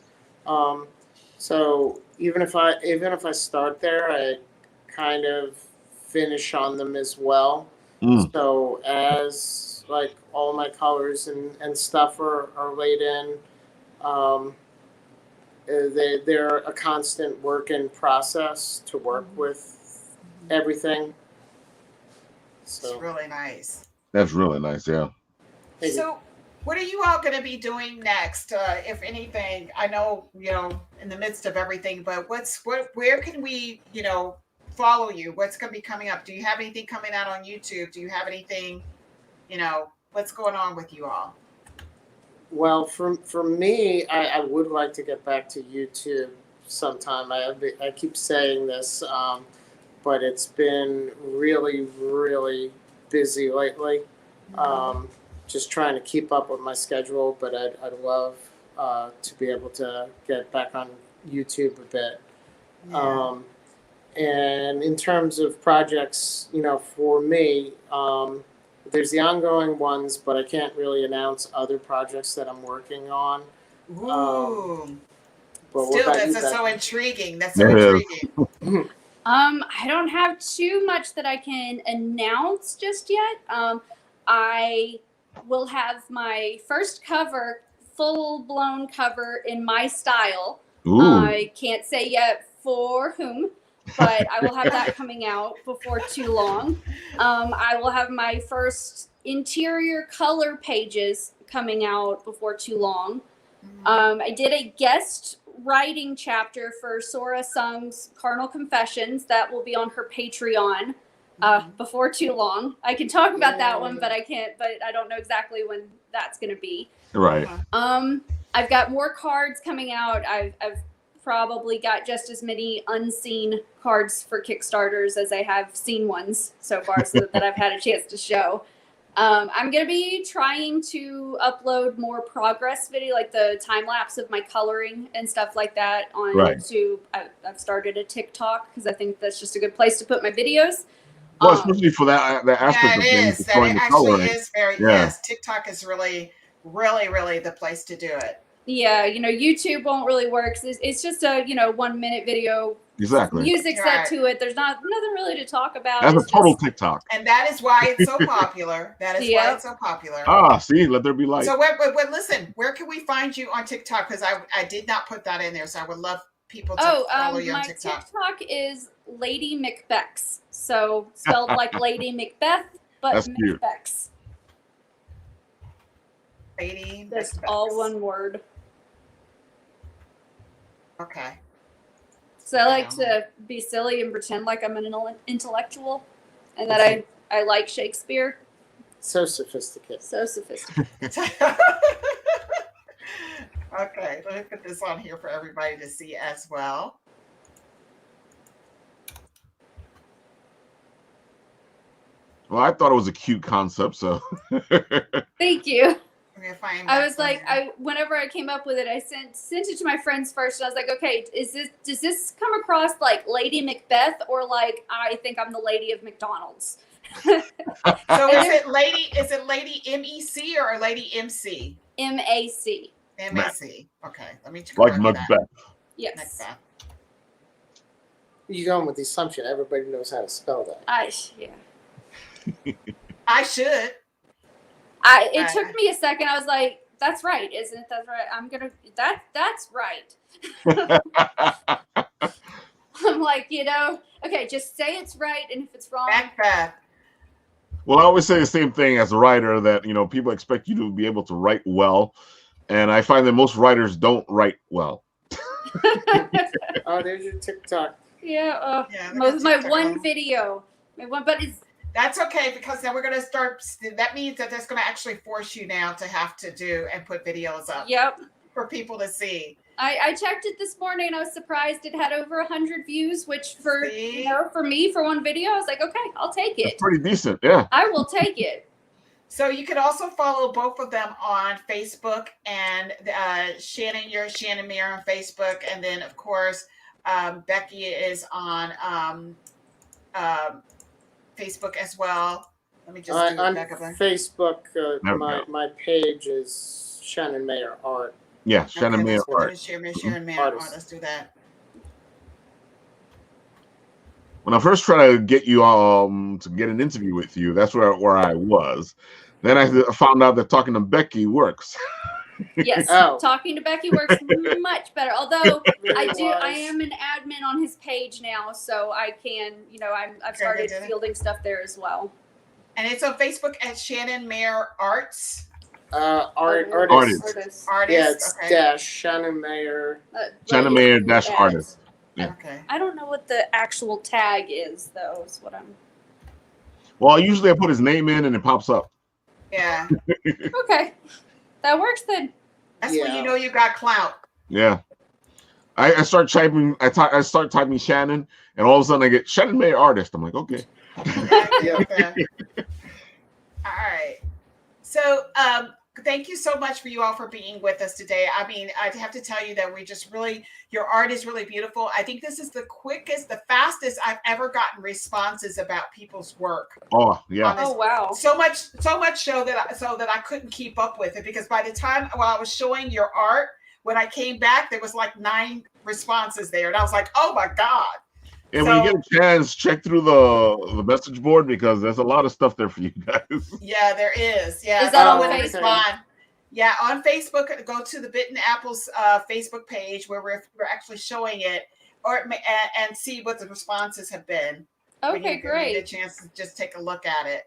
So even if I start there, I kind of finish on them as well. Mm. So as like all my colors and stuff are laid in, um, they're a constant work in process to work with everything. It's So really nice. That's really nice. Yeah. thank you. So, what are you all going to be doing next, if anything? I know, in the midst of everything, but where can we, follow you? What's going to be coming up? Do you have anything coming out on YouTube? Do you have anything, what's going on with you all? Well, for me, I would like to get back to YouTube sometime. I keep saying this, but it's been really, really busy lately. Just trying to keep up with my schedule, but I'd love to be able to get back on YouTube a bit. Yeah. And in terms of projects, for me, there's the ongoing ones, but I can't really announce other projects that I'm working on. Ooh. But what Still, about you, that's so Becky? intriguing. That's so It is. intriguing. I don't have too much that I can announce just yet. I will have my first cover, full blown cover in my style. Ooh. I can't say yet for whom, but I will have that coming out before too long. I will have my first interior color pages coming out before too long. I did a guest writing chapter for Sora Sung's Carnal Confessions that will be on her Patreon before too long. I can talk about that one, but I can't. But I don't know exactly when that's going to be. Right. I've got more cards coming out. I've probably got just as many unseen cards for Kickstarters as I have seen ones so far, so that I've had a chance to show. I'm going to be trying to upload more progress video, like the time lapse of my coloring and stuff like that on YouTube. I've started a TikTok because I think that's just a good place to put my videos. Well, especially for that aspect of things, That showing the actually coloring. is very, yes, TikTok is really, really, really the place to do it. Yeah, YouTube won't really work. It's just a 1 minute video. Exactly. Music set to it. There's nothing really to talk about. That's a total TikTok. And that is why it's so popular. That is why it's so popular. See, let there be light. So, listen, where can we find you on TikTok? Because I did not put that in there, so I would love people to follow you on TikTok. My TikTok is Lady Macbex. So spelled like Lady Macbeth, but that's cute. Macbex. Lady That's Macbex. all one word. Okay. So I like to be silly and pretend like I'm an intellectual, and that I like Shakespeare. So sophisticated. So sophisticated. Okay, let me put this on here for everybody to see as well. Well, I thought it was a cute concept, so. Thank you. I was like, whenever I came up with it, I sent it to my friends first, and I was like, okay, does this come across like Lady Macbeth, or like I think I'm the Lady of McDonald's? So is it Lady MEC or Lady MC? MAC. MAC. Okay, let me like Macbeth. That. Yes. Macbeth. You're going with the assumption everybody knows how to spell that. I should. It took me a second. I was like, that's right, isn't that right? That's right. I'm like, okay, just say it's right, and if it's wrong. Macbeth. Well, I always say the same thing as a writer, that people expect you to be able to write well, and I find that most writers don't write well. Oh, there's your TikTok. Yeah, my one video, but it's. That's okay, because then we're going to start. That means that that's going to actually force you now to have to do and put videos up. Yep. For people to see. I checked it this morning, and I was surprised it had over 100 views, which for me, for one video, I was like, okay, I'll take it. It's pretty decent, yeah. I will take it. So you can also follow both of them on Facebook, and Shannon, you're Shannon MAER on Facebook, and then of course Becky is on Facebook as well. Let me just do it On back up there. Facebook, There we my page is Shannon MAER Art. Yeah, Shannon Okay, MAER let's go Art. to Sharon Man. Artist. Let's do that. When I first tried to get you to get an interview with you, that's where I was. Then I found out that talking to Becky works. Yes, Oh. talking to Becky works much better. Although Very I wise. am an admin on his page now, so I can, I've started did it. fielding stuff there as well. And it's on Facebook at Shannon MAER Arts. Artist. Artist. Yeah, it's okay. dash Shannon MAER. Shannon MAER dash artist. Yeah. Okay. I don't know what the actual tag is, though. Is what I'm. Well, usually I put his name in and it pops up. Yeah. Okay, that works then. That's when Yeah. you know you got clout. Yeah. I start typing. I start typing Shannon, and all of a sudden I get Shannon MAER artist. I'm like, okay. Yeah. All right. So, thank you so much for you all for being with us today. I mean, I have to tell you that we just really, your art is really beautiful. I think this is the fastest I've ever gotten responses about people's work. Oh yeah. Oh wow. So much so that I couldn't keep up with it, because by the time while I was showing your art, when I came back, there was like 9 responses there, and I was like, oh my God. And when you get a chance, check through the message board, because there's a lot of stuff there for you guys. Yeah, there is. Yeah. Is that on when Facebook? respond. Yeah, on Facebook, go to the Bitten Apple's Facebook page where we're actually showing it, and see what the responses have been. Okay, when you great. get a chance to just take a look at it.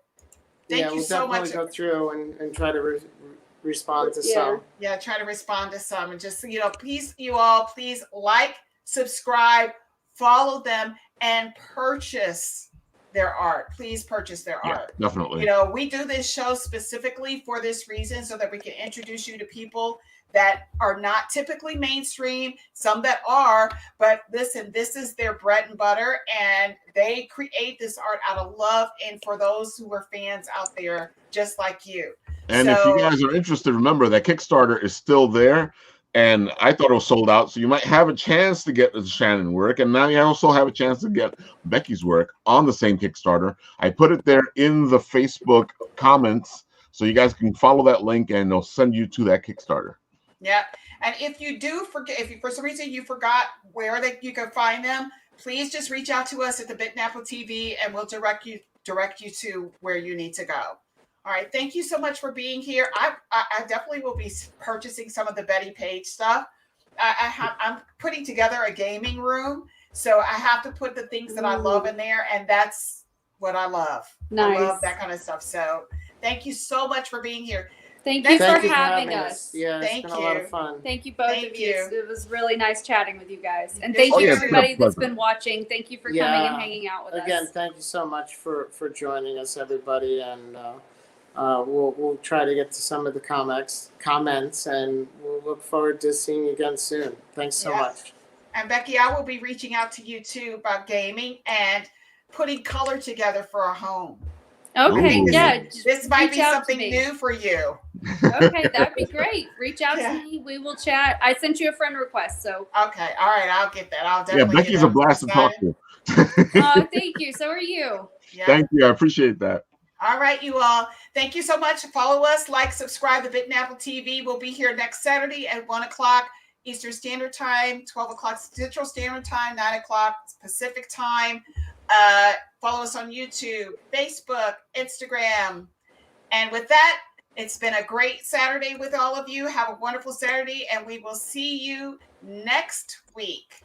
Thank you we'll so much. definitely go through and try to respond to Yeah. some. Yeah, try to respond to some, and just please like, subscribe, follow them, and purchase their art. Please purchase their art. Definitely. We do this show specifically for this reason, so that we can introduce you to people that are not typically mainstream, some that are, but listen, this is their bread and butter, and they create this art out of love, and for those who are fans out there just like you. And if you guys are interested, remember that Kickstarter is still there. And I thought it was sold out, so you might have a chance to get the Shannon work, and now you also have a chance to get Becky's work on the same Kickstarter. I put it there in the Facebook comments, so you guys can follow that link, and they'll send you to that Kickstarter. Yeah, and if you do forget, if for some reason you forgot where you can find them, please just reach out to us at the Bitten Apple TV, and we'll direct you to where you need to go. All right, thank you so much for being here. I definitely will be purchasing some of the Betty Page stuff. I'm putting together a gaming room, so I have to put the things that I love in there, and that's what I love. Nice. I love that kind of stuff. So thank you so much for being here. Thank you Thank for having us. Yeah, it's Thank been a lot of fun. Thank you both Thank of you. you. It was really nice chatting with you guys. And Yes, thank you yes, everybody it's a that's pleasure. been watching. Thank you for coming and hanging out with Again, us. thank you so much for joining us, everybody, and we'll try to get to some of the comments, and we'll look forward to seeing you again soon. Thanks so much. And Becky, I will be reaching out to you too about gaming and putting color together for a home. Okay, Ooh. yeah. This might reach be out to something me. new for you. Okay, that'd be great. Reach out Yeah. to me. We will chat. I sent you a friend request, so. Okay, all right, I'll get that. I'll Yeah, definitely. Becky's a blast to talk to. Oh, thank you. So are you. Yeah. Thank you. I appreciate that. All right, you all. Thank you so much. Follow us, like, subscribe to Bitten Apple TV. We'll be here next Saturday at 1:00 Eastern Standard Time, 12:00 Central Standard Time, 9:00 Pacific Time. Follow us on YouTube, Facebook, Instagram. And with that, it's been a great Saturday with all of you. Have a wonderful Saturday, and we will see you next week.